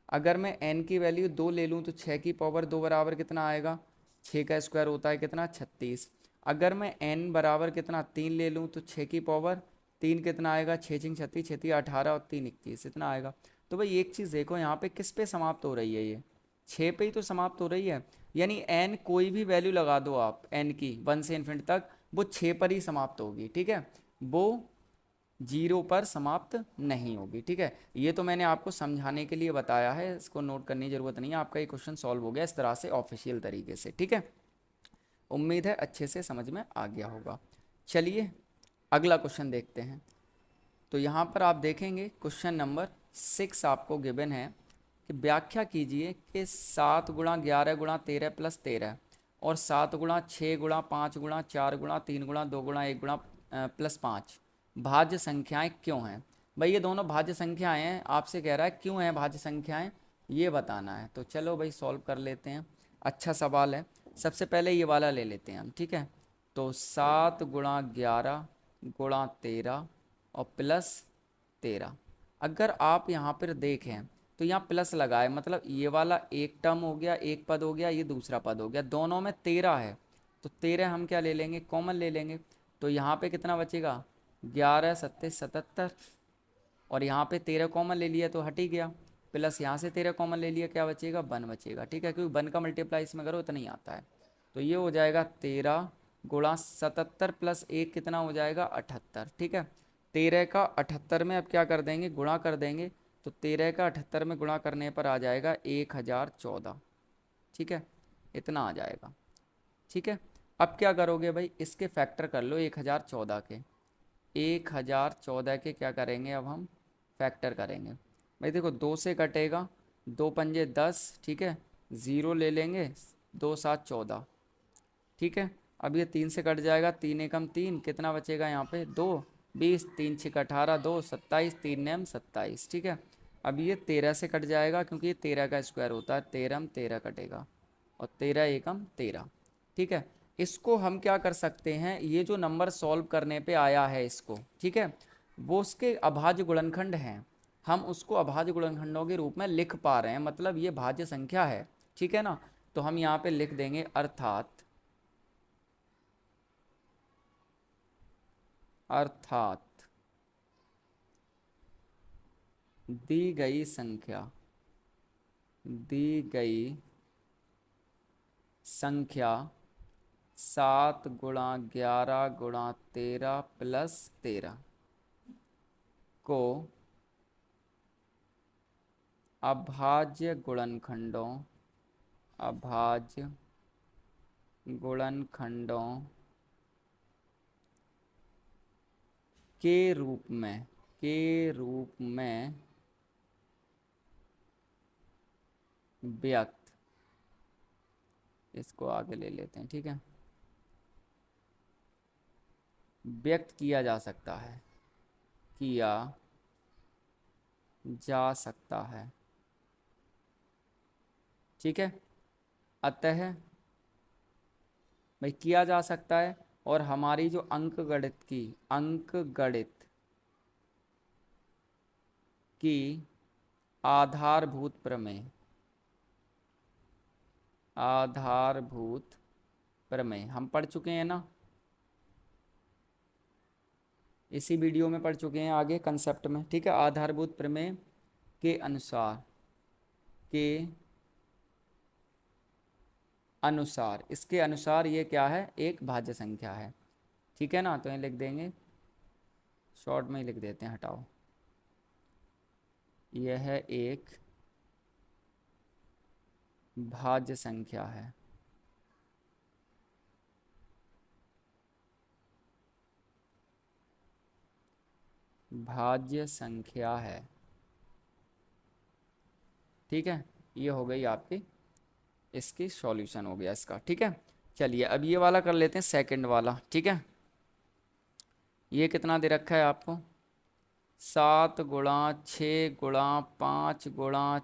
अगर मैं n की वैल्यू 2 ले लूँ तो 6 की पावर 2 बराबर कितना आएगा, 6 का स्क्वायर होता है कितना, 36। अगर मैं n बराबर कितना 3 ले लूँ तो 6 की पावर 3 कितना आएगा, 6 6 36 36 18 और 3 21 इतना आएगा। तो भाई एक चीज़ देखो, यहाँ पे किस पे समाप्त हो रही है, ये 6 पे ही तो समाप्त हो रही है, यानी n कोई भी वैल्यू लगा दो आप n की 1 से इन्फिनिटी तक, वो 6 पर ही समाप्त होगी, ठीक है, वो 0 पर समाप्त नहीं होगी, ठीक है। ये तो मैंने आपको समझाने के लिए बताया है, इसको नोट करने की जरूरत नहीं है, आपका ये क्वेश्चन सॉल्व हो गया इस तरह से ऑफिशियल तरीके से, ठीक है। उम्मीद है अच्छे से समझ में आ गया होगा। चलिए अगला क्वेश्चन देखते हैं। तो यहाँ पर आप देखेंगे क्वेश्चन नंबर 6 आपको गिवन है कि व्याख्या कीजिए कि 7 × 11 × 13 + 13 और 7 × 6 × 5 × 4 × 3 × 2 × 1 +5 भाज्य संख्याएं क्यों हैं। भाई ये दोनों भाज्य संख्याएं हैं, आपसे कह रहा है क्यों हैं भाज्य संख्याएं, ये बताना है। तो चलो भाई सॉल्व कर लेते हैं, अच्छा सवाल है। सबसे पहले ये वाला ले लेते हैं हम, ठीक है। तो 7 × 11 × 13 और +13, अगर आप यहाँ पर देखें तो यहाँ प्लस लगा है, मतलब ये वाला एक टर्म हो गया, एक पद हो गया, ये दूसरा पद हो गया, दोनों में 13 है, तो 13 हम क्या ले लेंगे, कॉमन ले लेंगे। तो यहाँ पे कितना बचेगा, 11 7 77, और यहाँ पे 13 कॉमन ले लिया तो हट ही गया, प्लस यहाँ से 13 कॉमन ले लिया, क्या बचेगा, 1 बचेगा, ठीक है, क्योंकि 1 का मल्टीप्लाई इसमें करो इतना ही आता है। तो ये हो जाएगा 13 × 77 + 1 कितना हो जाएगा, 78, ठीक है। 13 का 78 में अब क्या कर देंगे, गुणा कर देंगे, तो 13 का 78 में गुणा करने पर आ जाएगा 1014, ठीक है, इतना आ जाएगा, ठीक है। अब क्या करोगे भाई, इसके फैक्टर कर लो 1014 के, 1014 के क्या करेंगे, अब हम फैक्टर करेंगे। भाई देखो 2 से कटेगा, 2 × 5 = 10, ठीक है, ज़ीरो ले लेंगे, 2 7 14, ठीक है। अब ये 3 से कट जाएगा, 3 एकम 3, कितना बचेगा यहाँ पे, 2 20, 3 6 18, 2 27, 3 9 27, ठीक है। अब ये 13 से कट जाएगा, क्योंकि ये 13 का स्क्वायर होता है, 13 13 कटेगा, और 13 एकम 13, ठीक है। इसको हम क्या कर सकते हैं, ये जो नंबर सॉल्व करने पे आया है इसको, ठीक है, वो उसके अभाज्य गुणनखंड हैं, हम उसको अभाज्य गुणनखंडों के रूप में लिख पा रहे हैं, मतलब ये भाज्य संख्या है, ठीक है ना। तो हम यहाँ पे लिख देंगे अर्थात दी गई संख्या, दी गई संख्या 7 × 11 × 13 + 13 को अभाज्य गुणनखंडों, अभाज्य गुणनखंडों के रूप में व्यक्त, इसको आगे ले लेते हैं, ठीक है, व्यक्त किया जा सकता है, किया जा सकता है, ठीक है। अतः भाई किया जा सकता है। और हमारी जो अंक गणित की आधारभूत प्रमेय आधारभूत प्रमेय हम पढ़ चुके हैं ना, इसी वीडियो में पढ़ चुके हैं आगे कंसेप्ट में, ठीक है। आधारभूत प्रमेय के अनुसार के अनुसार इसके अनुसार ये क्या है, एक भाज्य संख्या है, ठीक है ना। तो ये लिख देंगे, शॉर्ट में ही लिख देते हैं, हटाओ। यह एक भाज्य संख्या है। भाज्य संख्या है, ठीक है। ये हो गई आपकी, इसकी सॉल्यूशन हो गया इसका, ठीक है। चलिए अब ये वाला कर लेते हैं, सेकंड वाला, ठीक है। ये कितना दे रखा है आपको, 7 × 6 ×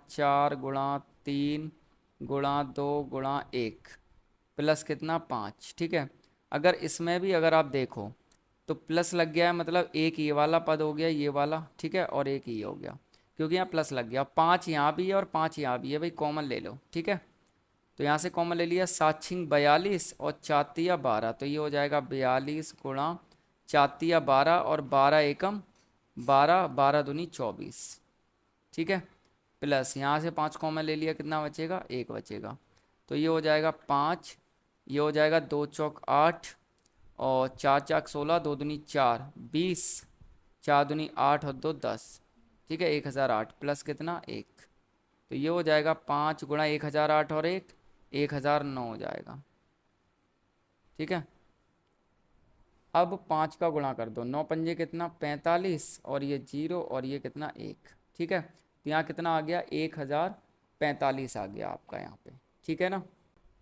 4 × 3 × 2 × 1 प्लस कितना 5, ठीक है। अगर इसमें भी अगर आप देखो तो प्लस लग गया है, मतलब एक ये वाला पद हो गया, ये वाला, ठीक है, और एक ये हो गया, क्योंकि यहाँ प्लस लग गया। 5 यहाँ भी है और 5 यहाँ भी है, भाई कॉमन ले लो, ठीक है। तो यहाँ से कॉमन ले लिया, 7 × 6 = 42 और 4 × 12, तो ये हो जाएगा 42 × 4 × 12 और 12 एकम 12, 12 दूनी 24, ठीक है। प्लस यहाँ से 5 कॉमन ले लिया, कितना बचेगा, 1 बचेगा। तो ये हो जाएगा 5, ये हो जाएगा 2 चौक 8 और 4 चाक 16, 2 दूनी 4, 20, 4 दूनी 8 और 2 10, ठीक है। 1008 प्लस कितना 1, तो ये हो जाएगा 5 × 1008 और 1009 हो जाएगा, ठीक है। अब 5 का गुणा कर दो, 9 पंजे कितना 45 और ये 0 और ये कितना 1, ठीक है। तो यहाँ कितना आ गया, 1045 आ गया आपका यहाँ पे, ठीक है ना।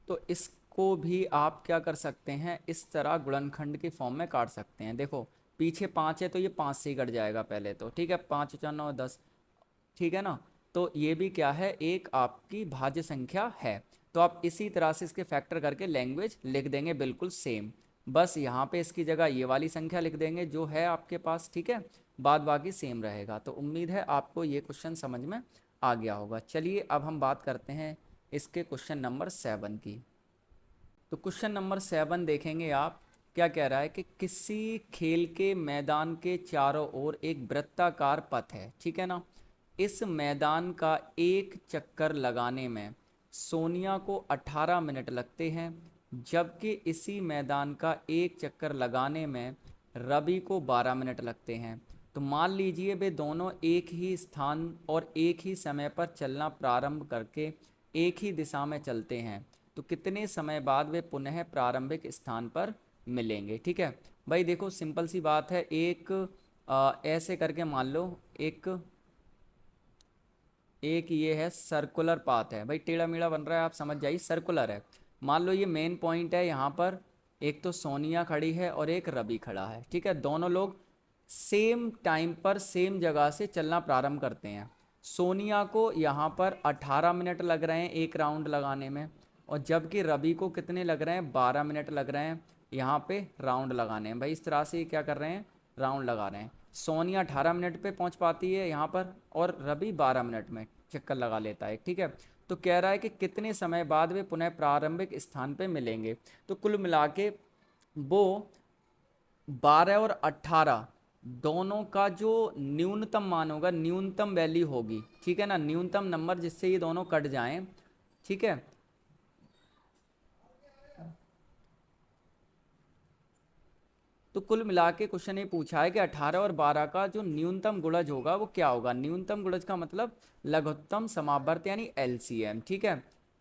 तो इसको भी आप क्या कर सकते हैं, इस तरह गुणनखंड के फॉर्म में काट सकते हैं। देखो पीछे 5 है तो ये 5 से ही कट जाएगा पहले तो, ठीक है। 5 × 4 = 9 10, ठीक है ना। तो ये भी क्या है, एक आपकी भाज्य संख्या है। तो आप इसी तरह से इसके फैक्टर करके लैंग्वेज लिख देंगे बिल्कुल सेम, बस यहाँ पे इसकी जगह ये वाली संख्या लिख देंगे जो है आपके पास, ठीक है। बाद बाकी सेम रहेगा। तो उम्मीद है आपको ये क्वेश्चन समझ में आ गया होगा। चलिए अब हम बात करते हैं इसके क्वेश्चन नंबर 7 की। तो क्वेश्चन नंबर 7 देखेंगे आप, क्या कह रहा है कि किसी खेल के मैदान के चारों ओर एक वृत्ताकार पथ है, ठीक है ना। इस मैदान का एक चक्कर लगाने में सोनिया को 18 मिनट लगते हैं, जबकि इसी मैदान का एक चक्कर लगाने में रवि को 12 मिनट लगते हैं। तो मान लीजिए वे दोनों एक ही स्थान और एक ही समय पर चलना प्रारंभ करके एक ही दिशा में चलते हैं, तो कितने समय बाद वे पुनः प्रारंभिक स्थान पर मिलेंगे, ठीक है। भाई देखो सिंपल सी बात है, एक ऐसे करके मान लो, एक एक ये है सर्कुलर पाथ है, भाई टेढ़ा मेढ़ा बन रहा है, आप समझ जाइए, सर्कुलर है। मान लो ये मेन पॉइंट है, यहाँ पर एक तो सोनिया खड़ी है और एक रवि खड़ा है, ठीक है। दोनों लोग सेम टाइम पर सेम जगह से चलना प्रारंभ करते हैं। सोनिया को यहाँ पर 18 मिनट लग रहे हैं एक राउंड लगाने में, और जबकि रवि को कितने लग रहे हैं, 12 मिनट लग रहे हैं यहाँ पे राउंड लगाने में। भाई इस तरह से क्या कर रहे हैं, राउंड लगा रहे हैं। सोनिया 18 मिनट पे पहुँच पाती है यहाँ पर और रवि 12 मिनट में चक्कर लगा लेता है, ठीक है। तो कह रहा है कि कितने समय बाद वे पुनः प्रारंभिक स्थान पे मिलेंगे। तो कुल मिला के वो 12 और 18 दोनों का जो न्यूनतम मान होगा, न्यूनतम वैल्यू होगी, ठीक है ना, न्यूनतम नंबर जिससे ये दोनों कट जाएं, ठीक है। तो कुल मिला के क्वेश्चन ये पूछा है कि 18 और 12 का जो न्यूनतम गुणज होगा वो क्या होगा। न्यूनतम गुणज का मतलब लघुत्तम समावर्त यानी एलसीएम, ठीक है।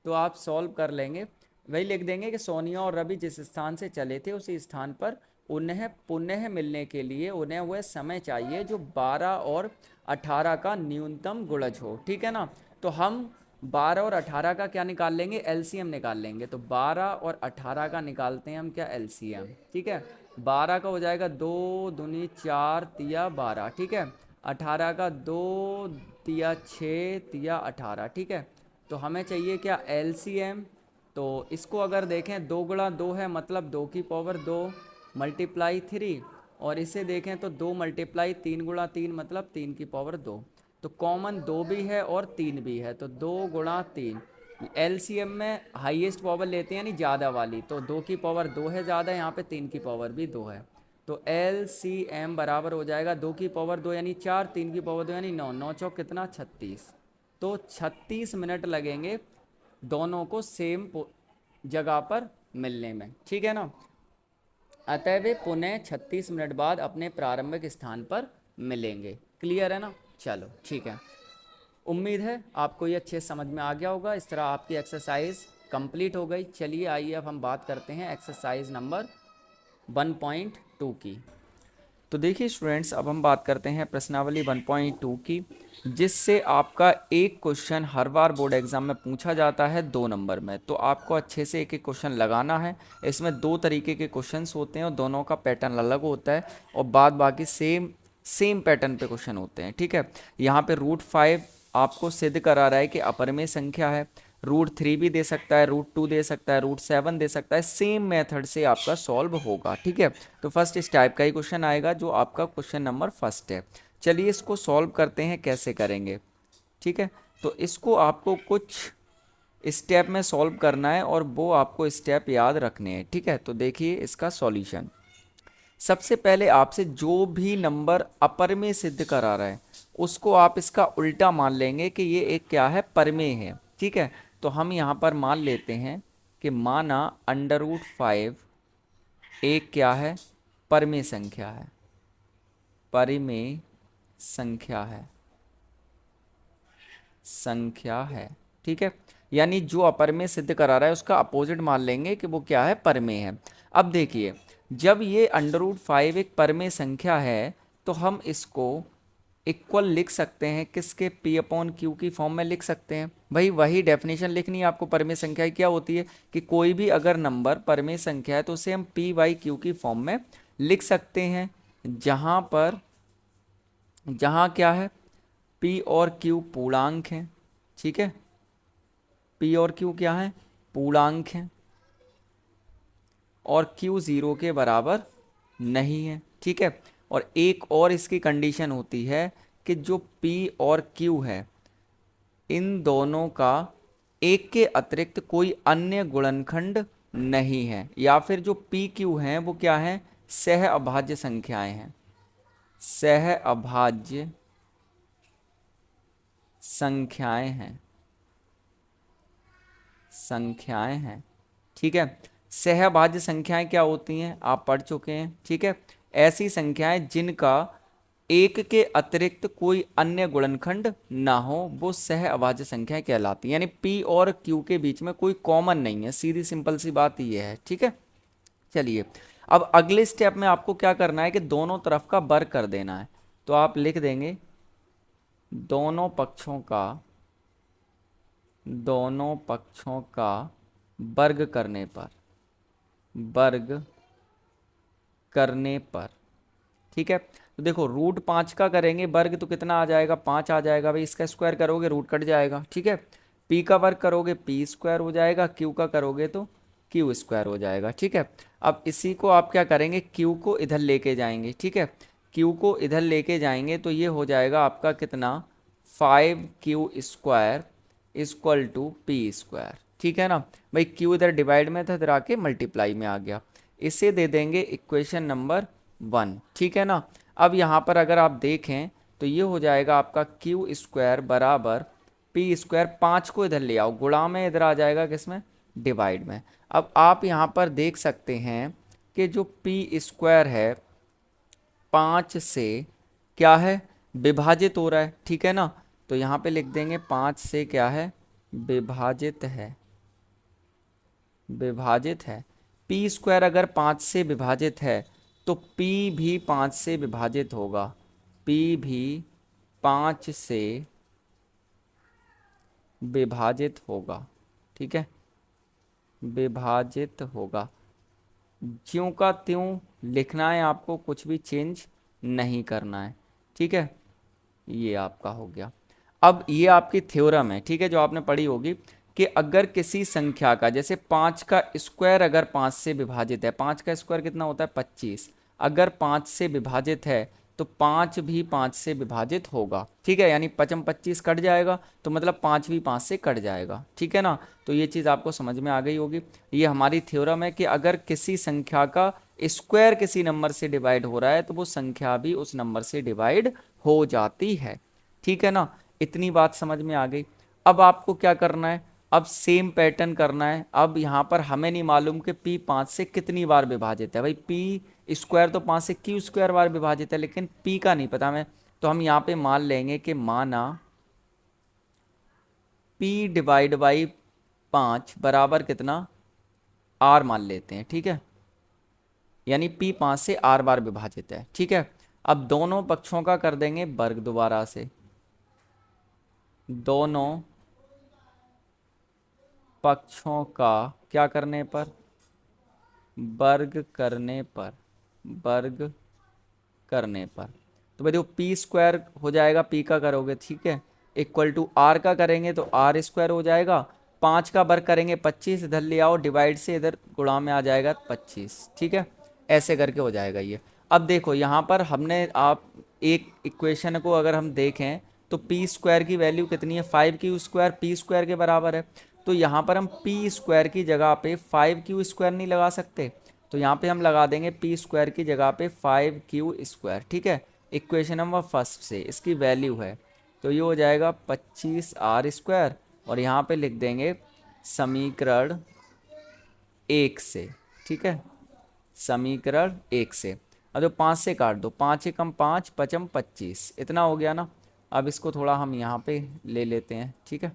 तो आप सॉल्व कर लेंगे, वही लिख देंगे कि सोनिया और रवि जिस स्थान से चले थे उसी स्थान पर उन्हें पुनः मिलने के लिए उन्हें वह समय चाहिए जो 12 और 18 का न्यूनतम गुणज हो, ठीक है ना। तो हम 12 और 18 का क्या निकाल लेंगे, एलसीएम निकाल लेंगे। तो 12 और 18 का निकालते हैं हम क्या, एलसीएम, ठीक है। 12 का हो जाएगा 2 दूनी 4 तिया 12, ठीक है। 18 का 2 तिया 6 तिया 18, ठीक है। तो हमें चाहिए क्या, एलसीएम। तो इसको अगर देखें 2 गुणा 2 है मतलब 2 की पावर 2 मल्टीप्लाई 3, और इसे देखें तो 2 मल्टीप्लाई 3 गुणा 3 मतलब 3 की पावर 2। तो कॉमन 2 भी है और 3 भी है, तो 2 गुणा 3। एलसीएम में हाईएस्ट पावर लेते हैं यानी ज़्यादा वाली, तो 2 की पावर 2 है ज़्यादा, यहाँ पे 3 की पावर भी 2 है। तो एल सी एम बराबर हो जाएगा 2 की पावर 2 यानी 4, 3 की पावर 2 यानी 9, 9 चौक कितना 36। तो 36 मिनट लगेंगे दोनों को सेम जगह पर मिलने में, ठीक है ना। अतः वे पुनः 36 मिनट बाद अपने प्रारंभिक स्थान पर मिलेंगे। क्लियर है ना। चलो ठीक है, उम्मीद है आपको ये अच्छे समझ में आ गया होगा। इस तरह आपकी एक्सरसाइज कंप्लीट हो गई। चलिए आइए अब हम बात करते हैं एक्सरसाइज नंबर 1.2 की। तो देखिए स्टूडेंट्स, अब हम बात करते हैं प्रश्नावली 1.2 की, जिससे आपका एक क्वेश्चन हर बार बोर्ड एग्जाम में पूछा जाता है 2 नंबर में। तो आपको अच्छे से एक एक क्वेश्चन लगाना है। इसमें 2 तरीके के क्वेश्चंस होते हैं और दोनों का पैटर्न अलग होता है, और बाद बाकी सेम पैटर्न पे क्वेश्चन होते हैं, ठीक है। यहाँ पे √5 आपको सिद्ध करा रहा है कि अपरिमेय संख्या है। √3 भी दे सकता है, √2 दे सकता है, √7 दे सकता है। सेम मेथड से आपका सॉल्व होगा, ठीक है। तो फर्स्ट इस टाइप का ही क्वेश्चन आएगा जो आपका क्वेश्चन नंबर फर्स्ट है। चलिए इसको सॉल्व करते हैं, कैसे करेंगे, ठीक है। तो इसको आपको कुछ स्टेप में सॉल्व करना है और वो आपको स्टेप याद रखने हैं, ठीक है। तो देखिए इसका सॉल्यूशन। सबसे पहले आपसे जो भी नंबर अपर में सिद्ध करा रहा है उसको आप इसका उल्टा मान लेंगे कि ये एक क्या है, परमेय है, ठीक है। तो हम यहाँ पर मान लेते हैं कि माना √5 एक क्या है, परमेय संख्या है, परिमेय संख्या है, ठीक है। यानी जो अपरमेय सिद्ध करा रहा है उसका अपोजिट मान लेंगे कि वो क्या है, परमेय है। अब देखिए, जब ये √5 एक परमेय संख्या है तो हम इसको इक्वल लिख सकते हैं किसके, P/Q की फॉर्म में लिख सकते हैं। भाई वही डेफिनेशन लिखनी है आपको। परमेय संख्या क्या होती है कि कोई भी अगर नंबर परमेय संख्या है तो उसे हम P/Q की फॉर्म में लिख सकते हैं, जहां क्या है, P और Q पूर्णांक हैं, ठीक है। P और Q क्या है, पूर्णांक हैं, और Q 0 के बराबर नहीं है, ठीक है। और एक और इसकी कंडीशन होती है कि जो P और Q है इन दोनों का एक के अतिरिक्त कोई अन्य गुणनखंड नहीं है, या फिर जो P Q हैं वो क्या है, सह अभाज्य संख्याएं हैं, सह अभाज्य संख्याएं हैं, ठीक है। सहभाज्य संख्याएं क्या होती हैं आप पढ़ चुके हैं, ठीक है। ऐसी संख्याएं जिनका एक के अतिरिक्त कोई अन्य गुणनखंड ना हो वो सह अभाज्य संख्याएं कहलाती हैं। यानी P और Q के बीच में कोई कॉमन नहीं है, सीधी सिंपल सी बात ये है, ठीक है। चलिए अब अगले स्टेप में आपको क्या करना है कि दोनों तरफ का वर्ग कर देना है। तो आप लिख देंगे दोनों पक्षों का वर्ग करने पर, ठीक है। तो देखो √5 का करेंगे वर्ग तो कितना आ जाएगा, 5 आ जाएगा। भाई इसका स्क्वायर करोगे रूट कट जाएगा, ठीक है। P का वर्ग करोगे P स्क्वायर हो जाएगा, Q का करोगे तो Q स्क्वायर हो जाएगा, ठीक है। अब इसी को आप क्या करेंगे, Q को इधर लेके जाएंगे, ठीक है। Q को इधर लेके जाएंगे तो ये हो जाएगा आपका कितना, 5Q square equal to P square, ठीक है ना। भाई Q इधर डिवाइड में था, इधर आके मल्टीप्लाई में आ गया। इसे दे देंगे इक्वेशन नंबर 1, ठीक है ना। अब यहाँ पर अगर आप देखें तो ये हो जाएगा आपका Q स्क्वायर बराबर P स्क्वायर, 5 को इधर ले आओ, गुणा में इधर आ जाएगा किसमें, डिवाइड में। अब आप यहाँ पर देख सकते हैं कि जो P स्क्वायर है 5 से क्या है, विभाजित हो रहा है, ठीक है ना। तो यहाँ पे लिख देंगे 5 से क्या है, विभाजित है। P स्क्वायर अगर 5 से विभाजित है तो P भी 5 से विभाजित होगा, P भी 5 से विभाजित होगा, ठीक है, विभाजित होगा। ज्यों का त्यों लिखना है आपको, कुछ भी चेंज नहीं करना है, ठीक है। ये आपका हो गया। अब ये आपकी थ्योरम है, ठीक है, जो आपने पढ़ी होगी। कि अगर किसी संख्या का, जैसे 5 का स्क्वायर अगर 5 से विभाजित है, 5 का स्क्वायर कितना होता है 25, अगर 5 से विभाजित है तो 5 भी 5 से विभाजित होगा, ठीक है, यानी 5 25 कट जाएगा तो मतलब 5 भी 5 से कट जाएगा, ठीक है ना। तो ये चीज़ आपको समझ में आ गई होगी। ये हमारी थ्योरम है कि अगर किसी संख्या का स्क्वायर किसी नंबर से डिवाइड हो रहा है तो वो संख्या भी उस नंबर से डिवाइड हो जाती है, ठीक है ना। इतनी बात समझ में आ गई। अब आपको क्या करना है, अब सेम पैटर्न करना है। अब यहाँ पर हमें नहीं मालूम कि p 5 से कितनी बार विभाजित है, भाई p स्क्वायर तो 5 से q स्क्वायर बार विभाजित है, लेकिन p का नहीं पता हमें। तो हम यहाँ पे मान लेंगे कि माना p डिवाइड बाई 5 बराबर कितना r मान लेते हैं, ठीक है, यानी p 5 से r बार विभाजित है, ठीक है। अब दोनों पक्षों का कर देंगे वर्ग, दोबारा से दोनों पक्षों का क्या करने पर, वर्ग करने पर, वर्ग करने पर। तो भाई देखो पी स्क्वायर हो जाएगा, पी का करोगे, ठीक है, इक्वल टू आर का करेंगे तो आर स्क्वायर हो जाएगा, 5 का वर्ग करेंगे 25, इधर ले आओ डिवाइड से इधर गुणा में आ जाएगा 25, ठीक है, ऐसे करके हो जाएगा ये। अब देखो यहाँ पर हमने, आप एक इक्वेशन को अगर हम देखें तो पी स्क्वायर की वैल्यू कितनी है, 5q स्क्वायर पी स्क्वायर के बराबर है। तो यहाँ पर हम पी स्क्वायर की जगह पे 5q स्क्वायर नहीं लगा सकते, तो यहाँ पे हम लगा देंगे पी स्क्वायर की जगह पे 5q स्क्वायर, ठीक है। इक्वेशन नंबर फर्स्ट से इसकी वैल्यू है, तो ये हो जाएगा 25r स्क्वायर, और यहाँ पे लिख देंगे समीकरण 1 से, ठीक है, समीकरण 1 से। अब जो 5 से काट दो, 5 एकम 5 पचम 25, इतना हो गया ना। अब इसको थोड़ा हम यहाँ पे ले लेते हैं, ठीक है,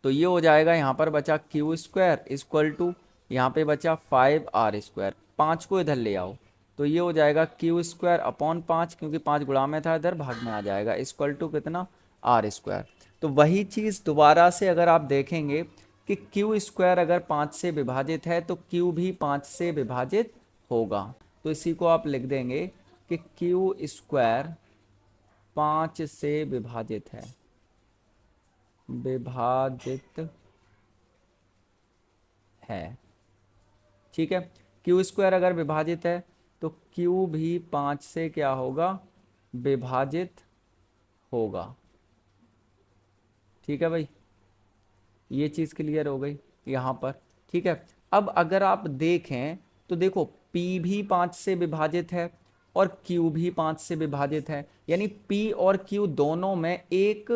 तो ये हो जाएगा, यहाँ पर बचा क्यू स्क्वायर इक्वल टू, यहाँ पे बचा 5r स्क्वायर, 5 को इधर ले आओ तो ये हो जाएगा क्यू स्क्वायर अपॉन 5, क्योंकि 5 गुणा में था इधर भाग में आ जाएगा, इक्वल टू कितना आर स्क्वायर। तो वही चीज़ दोबारा से अगर आप देखेंगे कि क्यू स्क्वायर अगर 5 से विभाजित है तो क्यू भी 5 से विभाजित होगा, तो इसी को आप लिख देंगे कि क्यू स्क्वायर 5 से विभाजित है, विभाजित है, ठीक है। क्यू स्क्वायर अगर विभाजित है तो क्यू भी 5 से क्या होगा, विभाजित होगा, ठीक है भाई, ये चीज़ क्लियर हो गई यहाँ पर, ठीक है। अब अगर आप देखें तो देखो P भी 5 से विभाजित है और Q भी 5 से विभाजित है, यानी P और Q दोनों में एक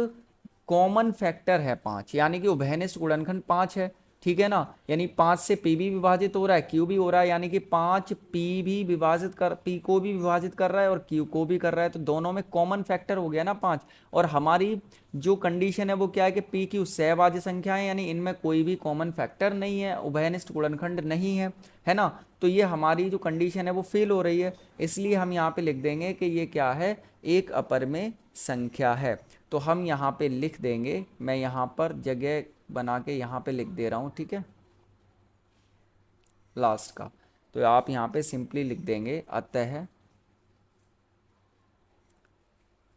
कॉमन फैक्टर है 5, यानी कि उभयनिष्ठ गुणनखंड 5 है, ठीक है ना। यानी 5 से P भी विभाजित हो रहा है, Q भी हो रहा है, यानी कि 5 P भी विभाजित कर, P को भी विभाजित कर रहा है और Q को भी कर रहा है, तो दोनों में कॉमन फैक्टर हो गया ना 5। और हमारी जो कंडीशन है वो क्या है कि P Q सहभाज्य संख्या है, यानी इनमें कोई भी कॉमन फैक्टर नहीं है, उभयनिष्ठ गुणनखंड नहीं है ना। तो ये हमारी जो कंडीशन है वो फेल हो रही है, इसलिए हम यहाँ पे लिख देंगे कि ये क्या है, एक अपरिमेय संख्या है। तो हम यहाँ पे लिख देंगे, मैं यहाँ पर जगह बना के यहाँ पे लिख दे रहा हूँ, ठीक है, लास्ट का। तो आप यहाँ पे सिंपली लिख देंगे, अतः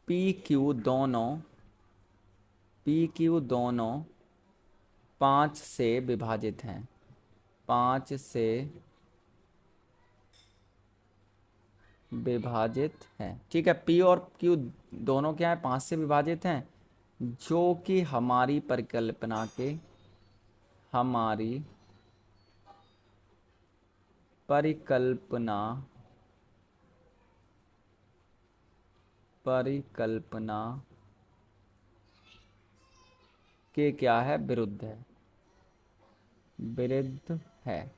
पी क्यू दोनों 5 से विभाजित हैं, 5 से विभाजित हैं, ठीक है। P और Q दोनों क्या है, 5 से विभाजित हैं, जो कि हमारी परिकल्पना के, हमारी परिकल्पना परिकल्पना के क्या है, विरुद्ध है, विरुद्ध है,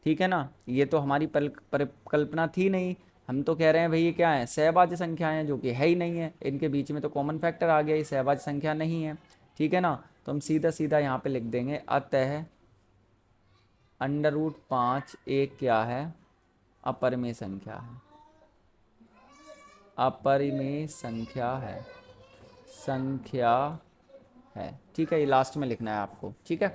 ठीक है ना। ये तो हमारी परिकल्पना थी नहीं, हम तो कह रहे हैं भाई ये क्या है, सहभाज्य संख्या है, जो कि है ही नहीं है, इनके बीच में तो कॉमन फैक्टर आ गया, ये सहभाज्य संख्या नहीं है, ठीक है ना। तो हम सीधा सीधा यहाँ पे लिख देंगे, अतः √5 एक क्या है, अपरिमेय संख्या है, अपरिमेय संख्या है, संख्या है, ठीक है। ये लास्ट में लिखना है आपको, ठीक है।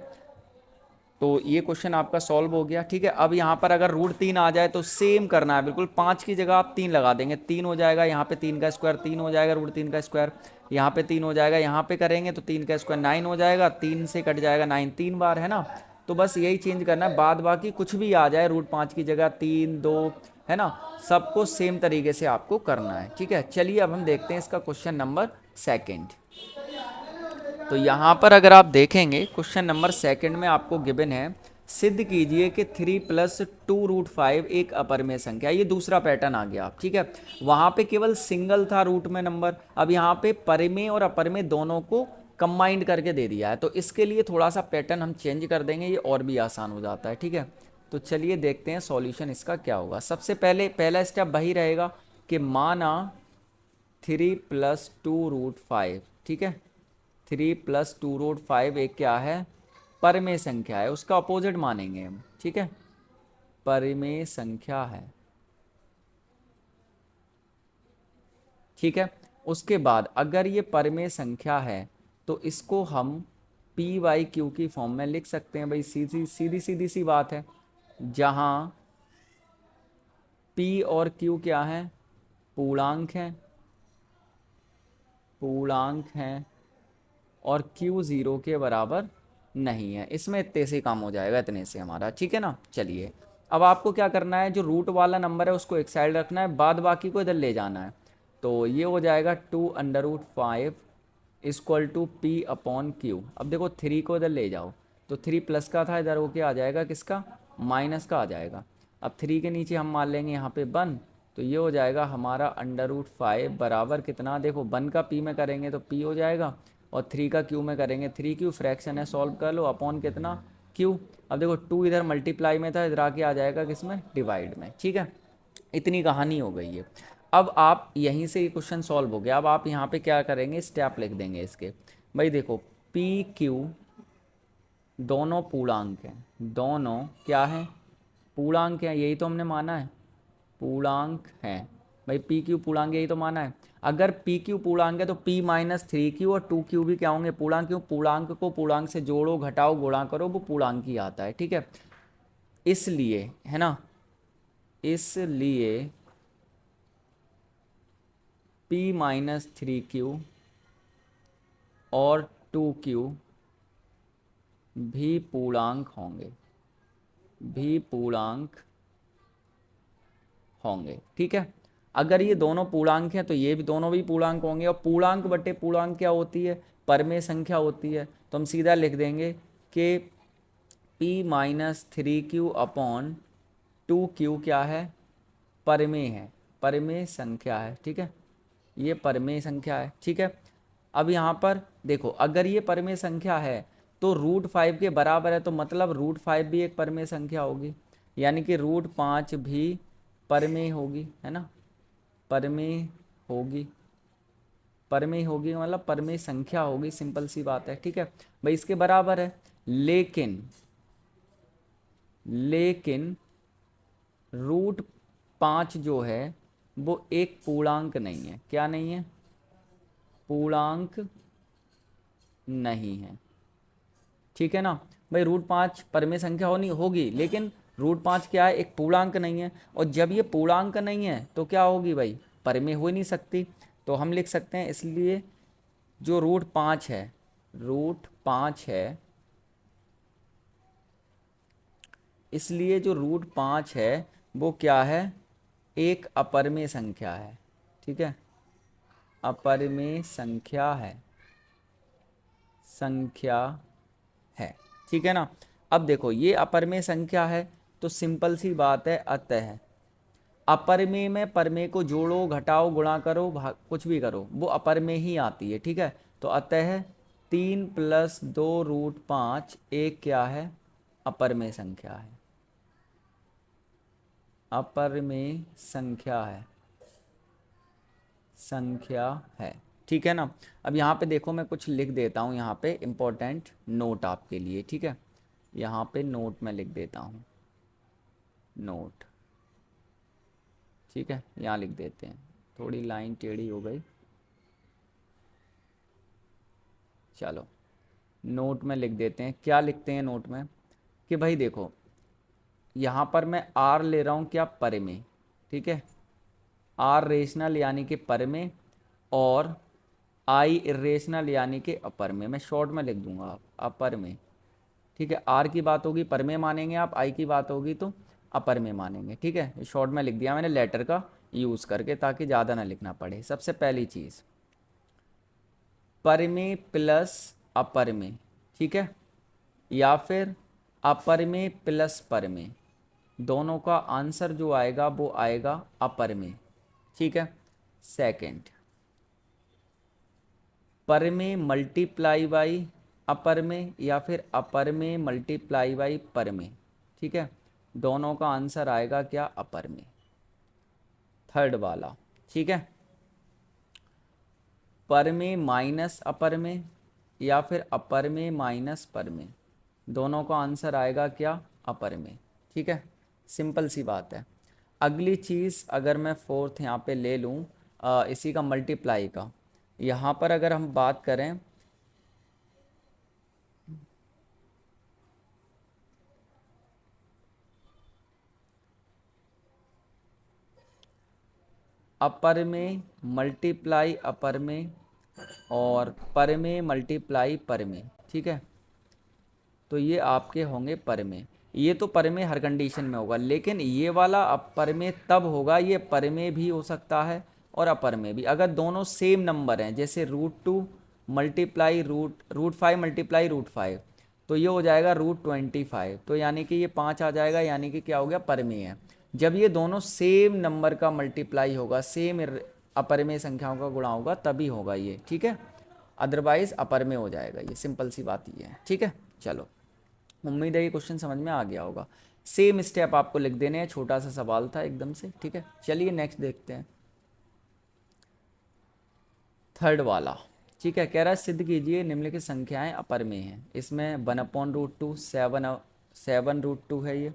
तो ये क्वेश्चन आपका सॉल्व हो गया। ठीक है, अब यहाँ पर अगर रूट 3 आ जाए तो सेम करना है बिल्कुल, 5 की जगह आप 3 लगा देंगे, 3 हो जाएगा, यहाँ पे 3 का स्क्वायर 3 हो जाएगा, रूट 3 का स्क्वायर यहाँ पे 3 हो जाएगा, यहाँ पे करेंगे तो 3 का स्क्वायर 9 हो जाएगा, 3 से कट जाएगा 9 3 बार, है ना। तो बस यही चेंज करना है, बाद बाकी कुछ भी आ जाए, रूट 5 की जगह 3 2, है ना, सबको सेम तरीके से आपको करना है। ठीक है, चलिए अब हम देखते हैं इसका क्वेश्चन नंबर सेकेंड। तो यहाँ पर अगर आप देखेंगे क्वेश्चन नंबर सेकंड में आपको गिवन है, सिद्ध कीजिए कि 3+2√5 एक अपरिमेय संख्या। ये दूसरा पैटर्न आ गया। ठीक है, वहाँ पे केवल सिंगल था रूट में नंबर, अब यहाँ पे परिमेय और अपरिमेय दोनों को कंबाइंड करके दे दिया है, तो इसके लिए थोड़ा सा पैटर्न हम चेंज कर देंगे, ये और भी आसान हो जाता है। ठीक है, तो चलिए देखते हैं सॉल्यूशन इसका क्या होगा। सबसे पहले पहला स्टेप वही रहेगा कि माना 3+2√5, ठीक है, 3+2√5 एक क्या है, परिमेय संख्या है, उसका अपोजिट मानेंगे हम। ठीक है, परिमेय संख्या है। ठीक है, उसके बाद अगर ये परिमेय संख्या है तो इसको हम पी वाई क्यू की फॉर्म में लिख सकते हैं। भाई सीधी सीधी सीधी सी बात है, जहां पी और क्यू क्या है, पूर्णांक हैं, पूर्णांक हैं, और Q 0 के बराबर नहीं है। इसमें इतने से काम हो जाएगा, इतने से हमारा। ठीक है ना। चलिए अब आपको क्या करना है, जो रूट वाला नंबर है उसको एक साइड रखना है, बाद बाकी को इधर ले जाना है। तो ये हो जाएगा 2√5 इक्वल टू P/Q। अब देखो 3 को इधर ले जाओ, तो 3 प्लस का था, इधर होके आ जाएगा किसका, माइनस का आ जाएगा। अब 3 के नीचे हम मान लेंगे यहाँ पे 1, तो ये हो जाएगा हमारा √5 बराबर कितना, देखो 1 का P में करेंगे तो P हो जाएगा, और 3 का Q में करेंगे 3Q, फ्रैक्शन है सॉल्व कर लो, अपॉन कितना Q। अब देखो 2 इधर मल्टीप्लाई में था, इधर आके आ जाएगा किसमें, डिवाइड में। ठीक है, इतनी कहानी हो गई है। अब आप यहीं से ये क्वेश्चन सॉल्व हो गया। अब आप यहाँ पे क्या करेंगे, स्टेप लिख देंगे इसके। भाई देखो पी क्यू दोनों पूर्णांक हैं, दोनों क्या है, पूर्णांक हैं, यही तो हमने माना है, पूर्णांक हैं। भाई पी क्यू पूर्णांक, यही तो माना है। अगर पी क्यू पूर्णांक है तो P-3Q और 2Q भी क्या होंगे, पूर्णांक। क्यों, पूर्णांक को पूर्णांक से जोड़ो घटाओ गुणा करो, वो पूर्णांक ही आता है। ठीक है, इसलिए, है ना, इसलिए P-3Q और 2Q भी पूर्णांक होंगे, भी पूर्णांक होंगे। ठीक है, अगर ये दोनों पूर्णांक हैं तो ये भी दोनों भी पूर्णांक होंगे, और पूर्णांक बटे पूर्णांक क्या होती है, परिमेय संख्या होती है। तो हम सीधा लिख देंगे कि P-3Q अपॉन 2Q क्या है, परिमेय है, परिमेय संख्या है। ठीक है, ये परिमेय संख्या है। ठीक है, अब यहाँ पर देखो अगर ये परिमेय संख्या है तो √5 के बराबर है, तो मतलब √5 भी एक परिमेय संख्या होगी, यानी कि √5 भी परिमेय होगी, है ना, परिमेय होगी, परिमेय होगी मतलब परिमेय संख्या होगी, सिंपल सी बात है। ठीक है, भाई इसके बराबर है, लेकिन लेकिन √5 जो है वो एक पूर्णांक नहीं है। क्या नहीं है, पूर्णांक नहीं है। ठीक है ना, भाई √5 परिमेय संख्या होनी होगी, लेकिन √5 क्या है, एक पूर्णांक नहीं है, और जब ये पूर्णांक नहीं है तो क्या होगी भाई, परिमेय हो ही नहीं सकती। तो हम लिख सकते हैं, इसलिए जो √5 है, √5 है, इसलिए जो √5 है वो क्या है, एक अपरिमेय संख्या है। ठीक है, अपरिमेय संख्या है, संख्या है। ठीक है ना। अब देखो ये अपरिमेय संख्या है, तो सिंपल सी बात है, अतः अपरिमेय में परिमेय को जोड़ो घटाओ गुणा करो कुछ भी करो, वो अपरिमेय ही आती है। ठीक है, तो अतः 3+2√5 एक क्या है, अपरिमेय संख्या है, अपरिमेय संख्या है, संख्या है। ठीक है ना। अब यहाँ पे देखो मैं कुछ लिख देता हूँ, यहाँ पे इम्पोर्टेंट नोट आपके लिए। ठीक है, यहाँ पे नोट में लिख देता हूँ, नोट। ठीक है, यहाँ लिख देते हैं, थोड़ी लाइन टेढ़ी हो गई, चलो नोट में लिख देते हैं। क्या लिखते हैं नोट में, कि भाई देखो यहाँ पर मैं आर ले रहा हूँ क्या, पर में, ठीक है, आर रेशनल यानी कि पर में, और आई इरेशनल यानी कि अपर में। मैं शॉर्ट में लिख दूंगा आप अपर में, ठीक है। आर की बात होगी पर में मानेंगे आप, आई की बात होगी तो अपर में मानेंगे, ठीक है। शॉर्ट में लिख दिया मैंने लेटर का यूज़ करके, ताकि ज़्यादा ना लिखना पड़े। सबसे पहली चीज़ पर में प्लस अपर में, ठीक है, या फिर अपर में प्लस पर में, दोनों का आंसर जो आएगा वो आएगा अपर में, ठीक है। सेकंड, पर में मल्टीप्लाई बाई अपर में या फिर अपर में मल्टीप्लाई बाई पर में, ठीक है, दोनों का आंसर आएगा क्या, अपर में। थर्ड वाला, ठीक है, पर में माइनस अपर में या फिर अपर में माइनस पर में, दोनों का आंसर आएगा क्या, अपर में, ठीक है। सिंपल सी बात है। अगली चीज़ अगर मैं फोर्थ यहाँ पे ले लूँ इसी का मल्टीप्लाई का, यहाँ पर अगर हम बात करें अपर में मल्टीप्लाई अपर में और पर में मल्टीप्लाई पर में, ठीक है, तो ये आपके होंगे पर में। ये तो पर में हर कंडीशन में होगा, लेकिन ये वाला अपर में तब होगा, ये पर में भी हो सकता है और अपर में भी, अगर दोनों सेम नंबर हैं। जैसे √2 मल्टीप्लाई रूट 5 मल्टीप्लाई √5, तो ये हो जाएगा √25, तो यानी कि ये 5 आ जाएगा, यानी कि क्या हो गया, पर में है। जब ये दोनों सेम नंबर का मल्टीप्लाई होगा, सेम अपर में संख्याओं का गुणा होगा, तभी होगा ये, ठीक है। अदरवाइज अपर में हो जाएगा ये, सिंपल सी बात ये है, ठीक है। चलो, उम्मीद है ये क्वेश्चन समझ में आ गया होगा। सेम स्टेप आपको लिख देने हैं, छोटा सा सवाल था एकदम से, ठीक है। चलिए नेक्स्ट देखते हैं, थर्ड वाला, ठीक है। कह रहा है सिद्ध कीजिए निम्नलिखित संख्याएं अपर में हैं। इसमें 1/√2, 7 √2 है ये,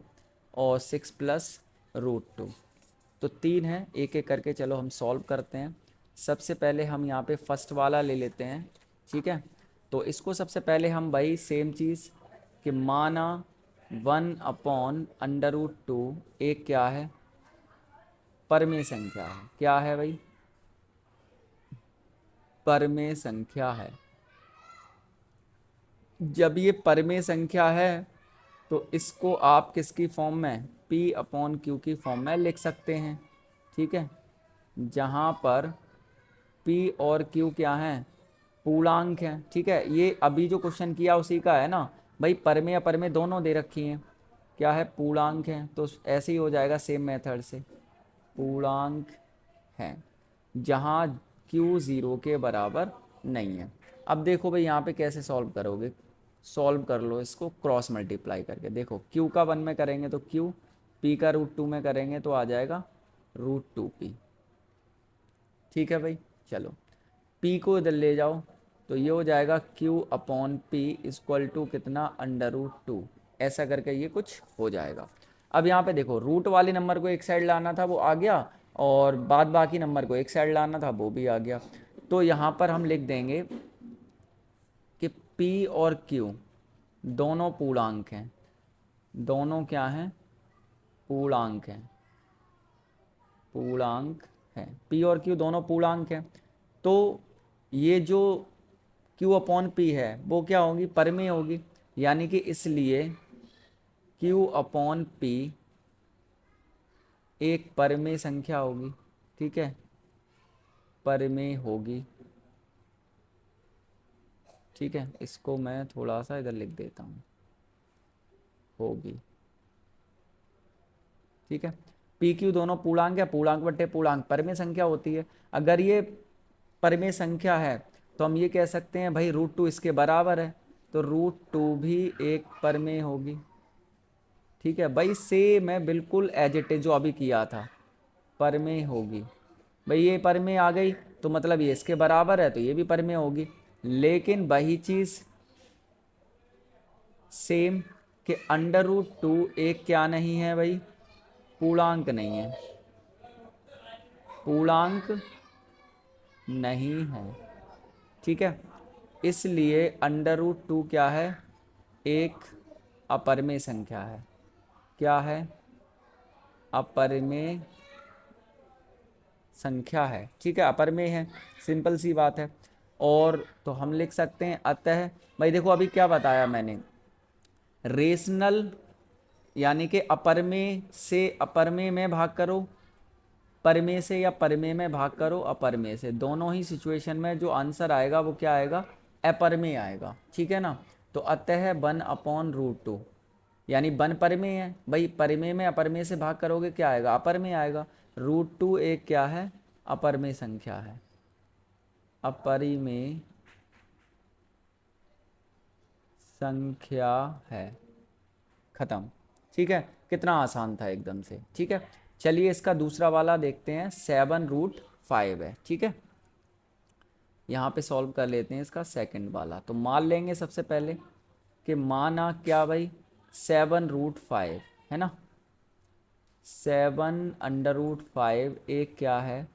और 6 + √2, तो 3 है। एक एक करके चलो हम सॉल्व करते हैं। सबसे पहले हम यहाँ पे फर्स्ट वाला ले लेते हैं, ठीक है। तो इसको सबसे पहले हम भाई सेम चीज़ कि माना 1/√2 एक क्या है, परमेय संख्या है। क्या है भाई, परमेय संख्या है। जब ये परमेय संख्या है तो इसको आप किसकी फॉर्म में, P/Q की फॉर्म में लिख सकते हैं, ठीक है। जहाँ पर P और Q क्या हैं, पूर्णांक हैं, ठीक है। ये अभी जो क्वेश्चन किया उसी का है ना भाई, परमेय अपरमेय दोनों दे रखी हैं, क्या है, पूर्णांक हैं, तो ऐसे ही हो जाएगा सेम मेथड से, पूर्णांक हैं जहाँ Q 0 के बराबर नहीं है। अब देखो भाई यहाँ पे कैसे सॉल्व करोगे, सॉल्व कर लो इसको क्रॉस मल्टीप्लाई करके। देखो Q का 1 में करेंगे तो Q, P का √2 में करेंगे तो आ जाएगा √2P, ठीक है भाई। चलो, P को इधर ले जाओ तो ये हो जाएगा Q/P = कितना, √2, ऐसा करके ये कुछ हो जाएगा। अब यहाँ पे देखो रूट वाले नंबर को एक साइड लाना था, वो आ गया, और बाद बाकी नंबर को एक साइड लाना था, वो भी आ गया। तो यहाँ पर हम लिख देंगे कि P और Q दोनों पूर्णांक हैं, दोनों क्या हैं, पूर्णांक हैं, पूर्णांक हैं। P और Q दोनों पूर्णांक हैं, तो ये जो Q/P है वो क्या होगी, परमेय होगी, यानी कि इसलिए Q/P एक परमेय संख्या होगी, ठीक है, परमेय होगी, ठीक है। इसको मैं थोड़ा सा इधर लिख देता हूँ, होगी, ठीक है। PQ दोनों पूर्णांक है, पूर्णांक बट्टे पूर्णांक परमेय संख्या होती है। अगर ये परमेय संख्या है तो हम ये कह सकते हैं भाई √2 इसके बराबर है, तो √2 भी एक परमेय होगी, ठीक है भाई। सेम है बिल्कुल एज इट इज जो अभी किया था, परमेय होगी भाई। ये परमेय आ गई तो मतलब ये इसके बराबर है, तो ये भी परमेय होगी। लेकिन वही चीज़ सेम कि √2 एक क्या नहीं है भाई, पूर्णांक नहीं है, पूर्णांक नहीं है, ठीक है। इसलिए √2 क्या है, एक अपरिमेय संख्या है। क्या है? अपरिमेय संख्या है। ठीक है, अपरिमेय है, सिंपल सी बात है। और तो हम लिख सकते हैं अतः, भाई देखो अभी क्या बताया मैंने, रेशनल यानी कि अपरिमेय से अपरिमेय में भाग करो, परिमेय से या परिमेय में भाग करो अपरिमेय से, दोनों ही सिचुएशन में जो आंसर आएगा वो क्या आएगा? अपरिमेय आएगा। ठीक है ना। तो अतः 1/√2, यानी 1 परिमेय है, भाई परिमेय में अपरिमेय से भाग करोगे क्या आएगा? अपरिमेय आएगा। √2 एक क्या है? अपरिमेय संख्या है। अपरिमेय संख्या है। खत्म। ठीक है, कितना आसान था एकदम से। ठीक है, चलिए इसका दूसरा वाला देखते हैं। 7√5 है। ठीक है, यहाँ पे सॉल्व कर लेते हैं इसका सेकंड वाला। तो मान लेंगे सबसे पहले कि माना क्या भाई, 7√5 है ना। 7√5 एक क्या है?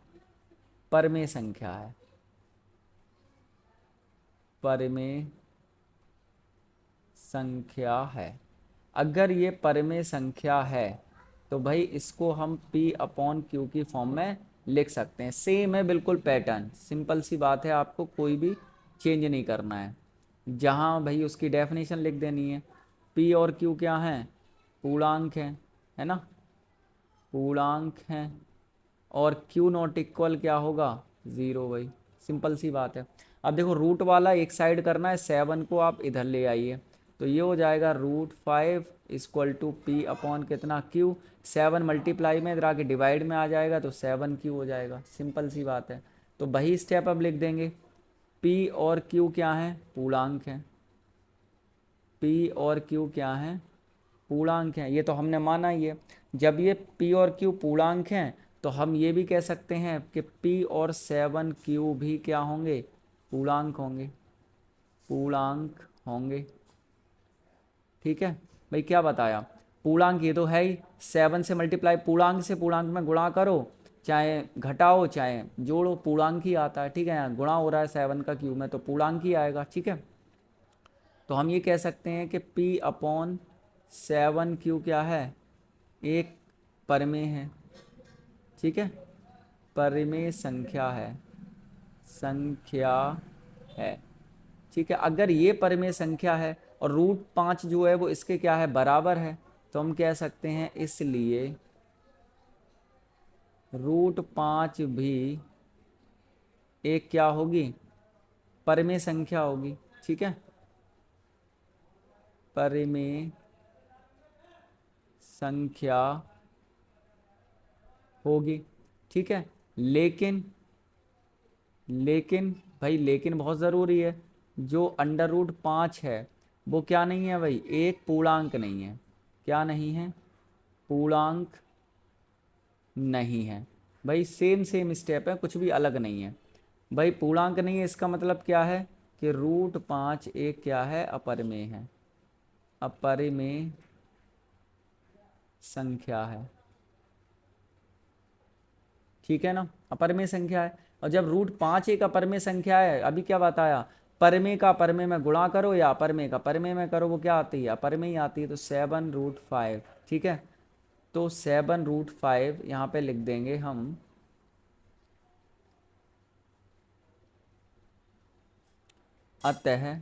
परिमेय संख्या है। परिमेय संख्या है। अगर ये परिमेय संख्या है तो भाई इसको हम P/Q की फॉर्म में लिख सकते हैं। सेम है बिल्कुल पैटर्न, सिंपल सी बात है, आपको कोई भी चेंज नहीं करना है। जहाँ भाई उसकी डेफिनेशन लिख देनी है। P और Q क्या हैं? पूर्णांक हैं, है ना, पूर्णांक हैं। और Q नॉट इक्वल क्या होगा? 0 भाई, सिंपल सी बात है। अब देखो रूट वाला एक साइड करना है, 7 को आप इधर ले आइए, तो ये हो जाएगा √5 इक्वल टू P/, कितना? Q। 7 मल्टीप्लाई में इधर आके डिवाइड में आ जाएगा तो 7Q हो जाएगा, सिंपल सी बात है। तो वही स्टेप अब लिख देंगे। P और Q क्या है? पूर्णांक हैं। P और Q क्या है? पूर्णांक हैं। ये तो हमने माना ही है। जब ये P और Q पूर्णांक हैं तो हम ये भी कह सकते हैं कि P और 7Q भी क्या होंगे? पूर्णांक होंगे। पूर्णांक होंगे। ठीक है भाई, क्या बताया? पूर्णांक ये तो है ही। 7 से मल्टीप्लाई, पूर्णांक से पूर्णांक में गुणा करो, चाहे घटाओ चाहे जोड़ो, पूर्णांक ही आता है। ठीक है, यहाँ गुणा हो रहा है 7 का Q में तो पूर्णांक ही आएगा। ठीक है, तो हम ये कह सकते हैं कि P/7Q क्या है? एक परिमेय है। ठीक है, परिमेय संख्या है। संख्या है। ठीक है, अगर ये परिमेय संख्या है और √5 जो है वो इसके क्या है? बराबर है, तो हम कह सकते हैं इसलिए √5 भी एक क्या होगी? परिमेय संख्या होगी। ठीक है, परिमेय संख्या होगी। ठीक है, लेकिन लेकिन भाई, लेकिन बहुत ज़रूरी है। जो √5 है वो क्या नहीं है भाई? एक पूर्णांक नहीं है। क्या नहीं है? पूर्णांक नहीं है। भाई सेम सेम स्टेप है, कुछ भी अलग नहीं है। भाई पूर्णांक नहीं है, इसका मतलब क्या है कि √5 एक क्या है? अपरिमेय है। अपरिमेय संख्या है। ठीक है ना, अपरिमेय संख्या है। और जब √5 एक अपरिमेय संख्या है, अभी क्या बताया? परिमेय का परिमेय में गुणा करो या अपरिमेय का परिमेय में करो, वो क्या आती है? अपरिमेय ही आती है। तो 7√5। ठीक है, तो 7√5 यहाँ पे लिख देंगे हम। अतः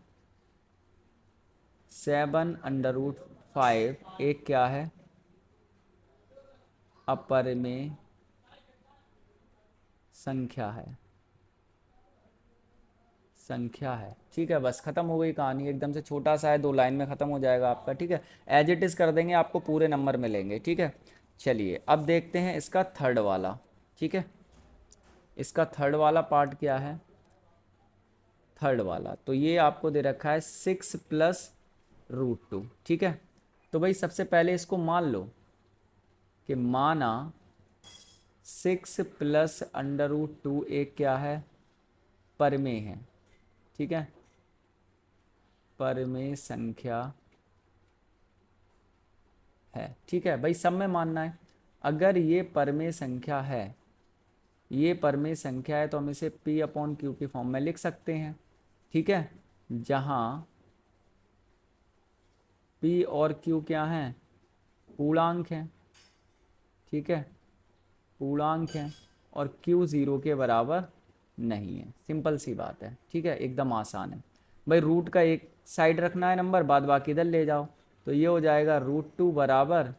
7√5 एक क्या है? अपरिमेय संख्या है। संख्या है। ठीक है, बस खत्म हो गई कहानी। एकदम से छोटा सा है, 2 लाइन में ख़त्म हो जाएगा आपका। ठीक है, एज इट इज़ कर देंगे, आपको पूरे नंबर मिलेंगे। ठीक है, चलिए अब देखते हैं इसका थर्ड वाला। ठीक है, इसका थर्ड वाला पार्ट क्या है? थर्ड वाला तो ये आपको दे रखा है 6 + √2। ठीक है, तो भाई सबसे पहले इसको मान लो कि माना 6 + √2 एक क्या है? परिमेय है। ठीक है, परिमेय संख्या है। ठीक है भाई, सब में मानना है। अगर ये परिमेय संख्या है, ये परिमेय संख्या है, तो हम इसे P/Q की फॉर्म में लिख सकते हैं। ठीक है, जहाँ पी और क्यू क्या हैं, पूर्णांक हैं, ठीक है, पूर्णांक हैं, और क्यू ज़ीरो के बराबर नहीं है। सिंपल सी बात है, ठीक है, एकदम आसान है भाई। रूट का एक साइड रखना है नंबर, बाद बाकी इधर ले जाओ, तो ये हो जाएगा √2 बराबर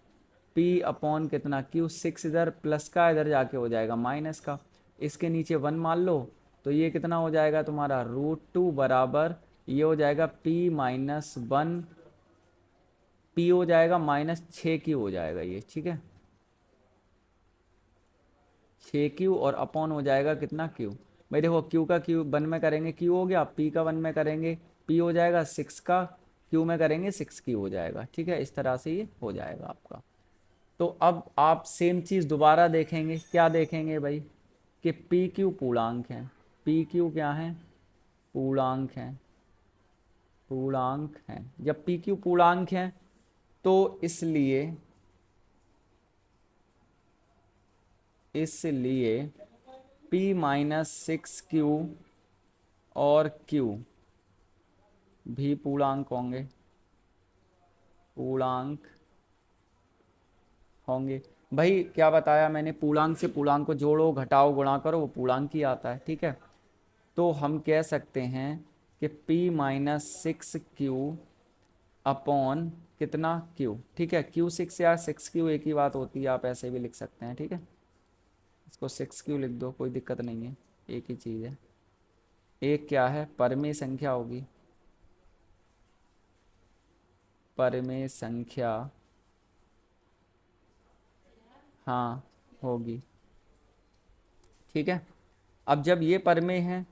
पी अपॉन कितना क्यू, 6 इधर प्लस का, इधर जाके हो जाएगा माइनस का, इसके नीचे 1 मान लो, तो ये कितना हो जाएगा तुम्हारा √2 बराबर, ये हो जाएगा p-1, पी हो जाएगा -6q हो जाएगा ये, ठीक है, 6q, और अपॉन हो जाएगा कितना क्यू। भाई देखो क्यू का क्यू 1 में करेंगे क्यू हो गया, पी का 1 में करेंगे पी हो जाएगा 6 का, क्यू में करेंगे 6q हो जाएगा, ठीक है, इस तरह से ये हो जाएगा आपका। तो अब आप सेम चीज़ दोबारा देखेंगे, क्या देखेंगे भाई, कि पी क्यू पूर्णांक हैं, पी क्यू क्या हैं, पूर्णांक हैं, पूर्णांक हैं। जब पी क्यू पूर्णांक हैं तो इसलिए p-6q और q भी पूर्णांक होंगे, पूर्णांक होंगे। भाई क्या बताया मैंने, पूर्णांक से पूर्णांक को जोड़ो घटाओ गुणा करो वो पूर्णांक ही आता है, ठीक है। तो हम कह सकते हैं कि p-6q अपॉन कितना q, ठीक है, q6 या 6q एक ही बात होती है, आप ऐसे भी लिख सकते हैं, ठीक है, इसको 6q लिख दो, कोई दिक्कत नहीं है, एक ही चीज़ है। एक क्या है, परमेय संख्या होगी, परमेय संख्या, हाँ होगी, ठीक है। अब जब ये परमेय है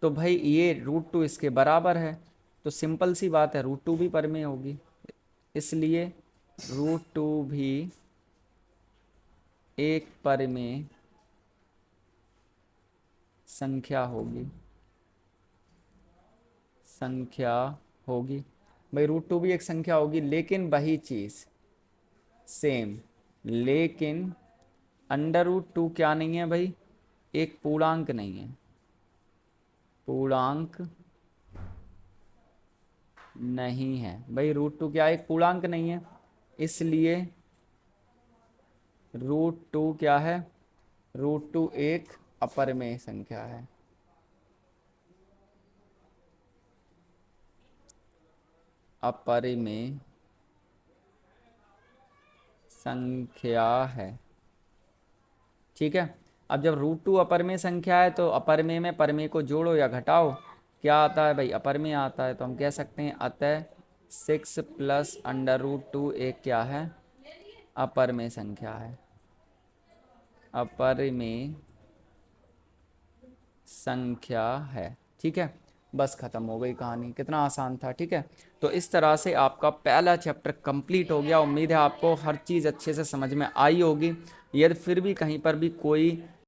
तो भाई ये √2 इसके बराबर है, तो सिंपल सी बात है √2 भी परमेय होगी, इसलिए √2 भी एक परमेय संख्या होगी, संख्या होगी। भाई √2 भी एक संख्या होगी, लेकिन वही चीज़ सेम, लेकिन √2 क्या नहीं है भाई, एक पूर्णांक नहीं है, पूर्णांक नहीं है भाई, √2 क्या एक पूर्णांक नहीं है, इसलिए √2 क्या है, √2 एक अपरमेय संख्या है, अपरिमेय संख्या है, ठीक है। अब जब √2 अपरमेय संख्या है तो अपरमेय में परमेय को जोड़ो या घटाओ, क्या आता है भाई, अपरमेय आता है, तो हम कह सकते हैं अतः 6 + √2 एक क्या है, अपरमेय संख्या है, अपरिमेय संख्या है, ठीक है। बस ख़त्म हो गई कहानी, कितना आसान था, ठीक है। तो इस तरह से आपका पहला चैप्टर कंप्लीट हो गया। उम्मीद है आपको हर चीज़ अच्छे से समझ में आई होगी। यदि फिर भी कहीं पर भी कोई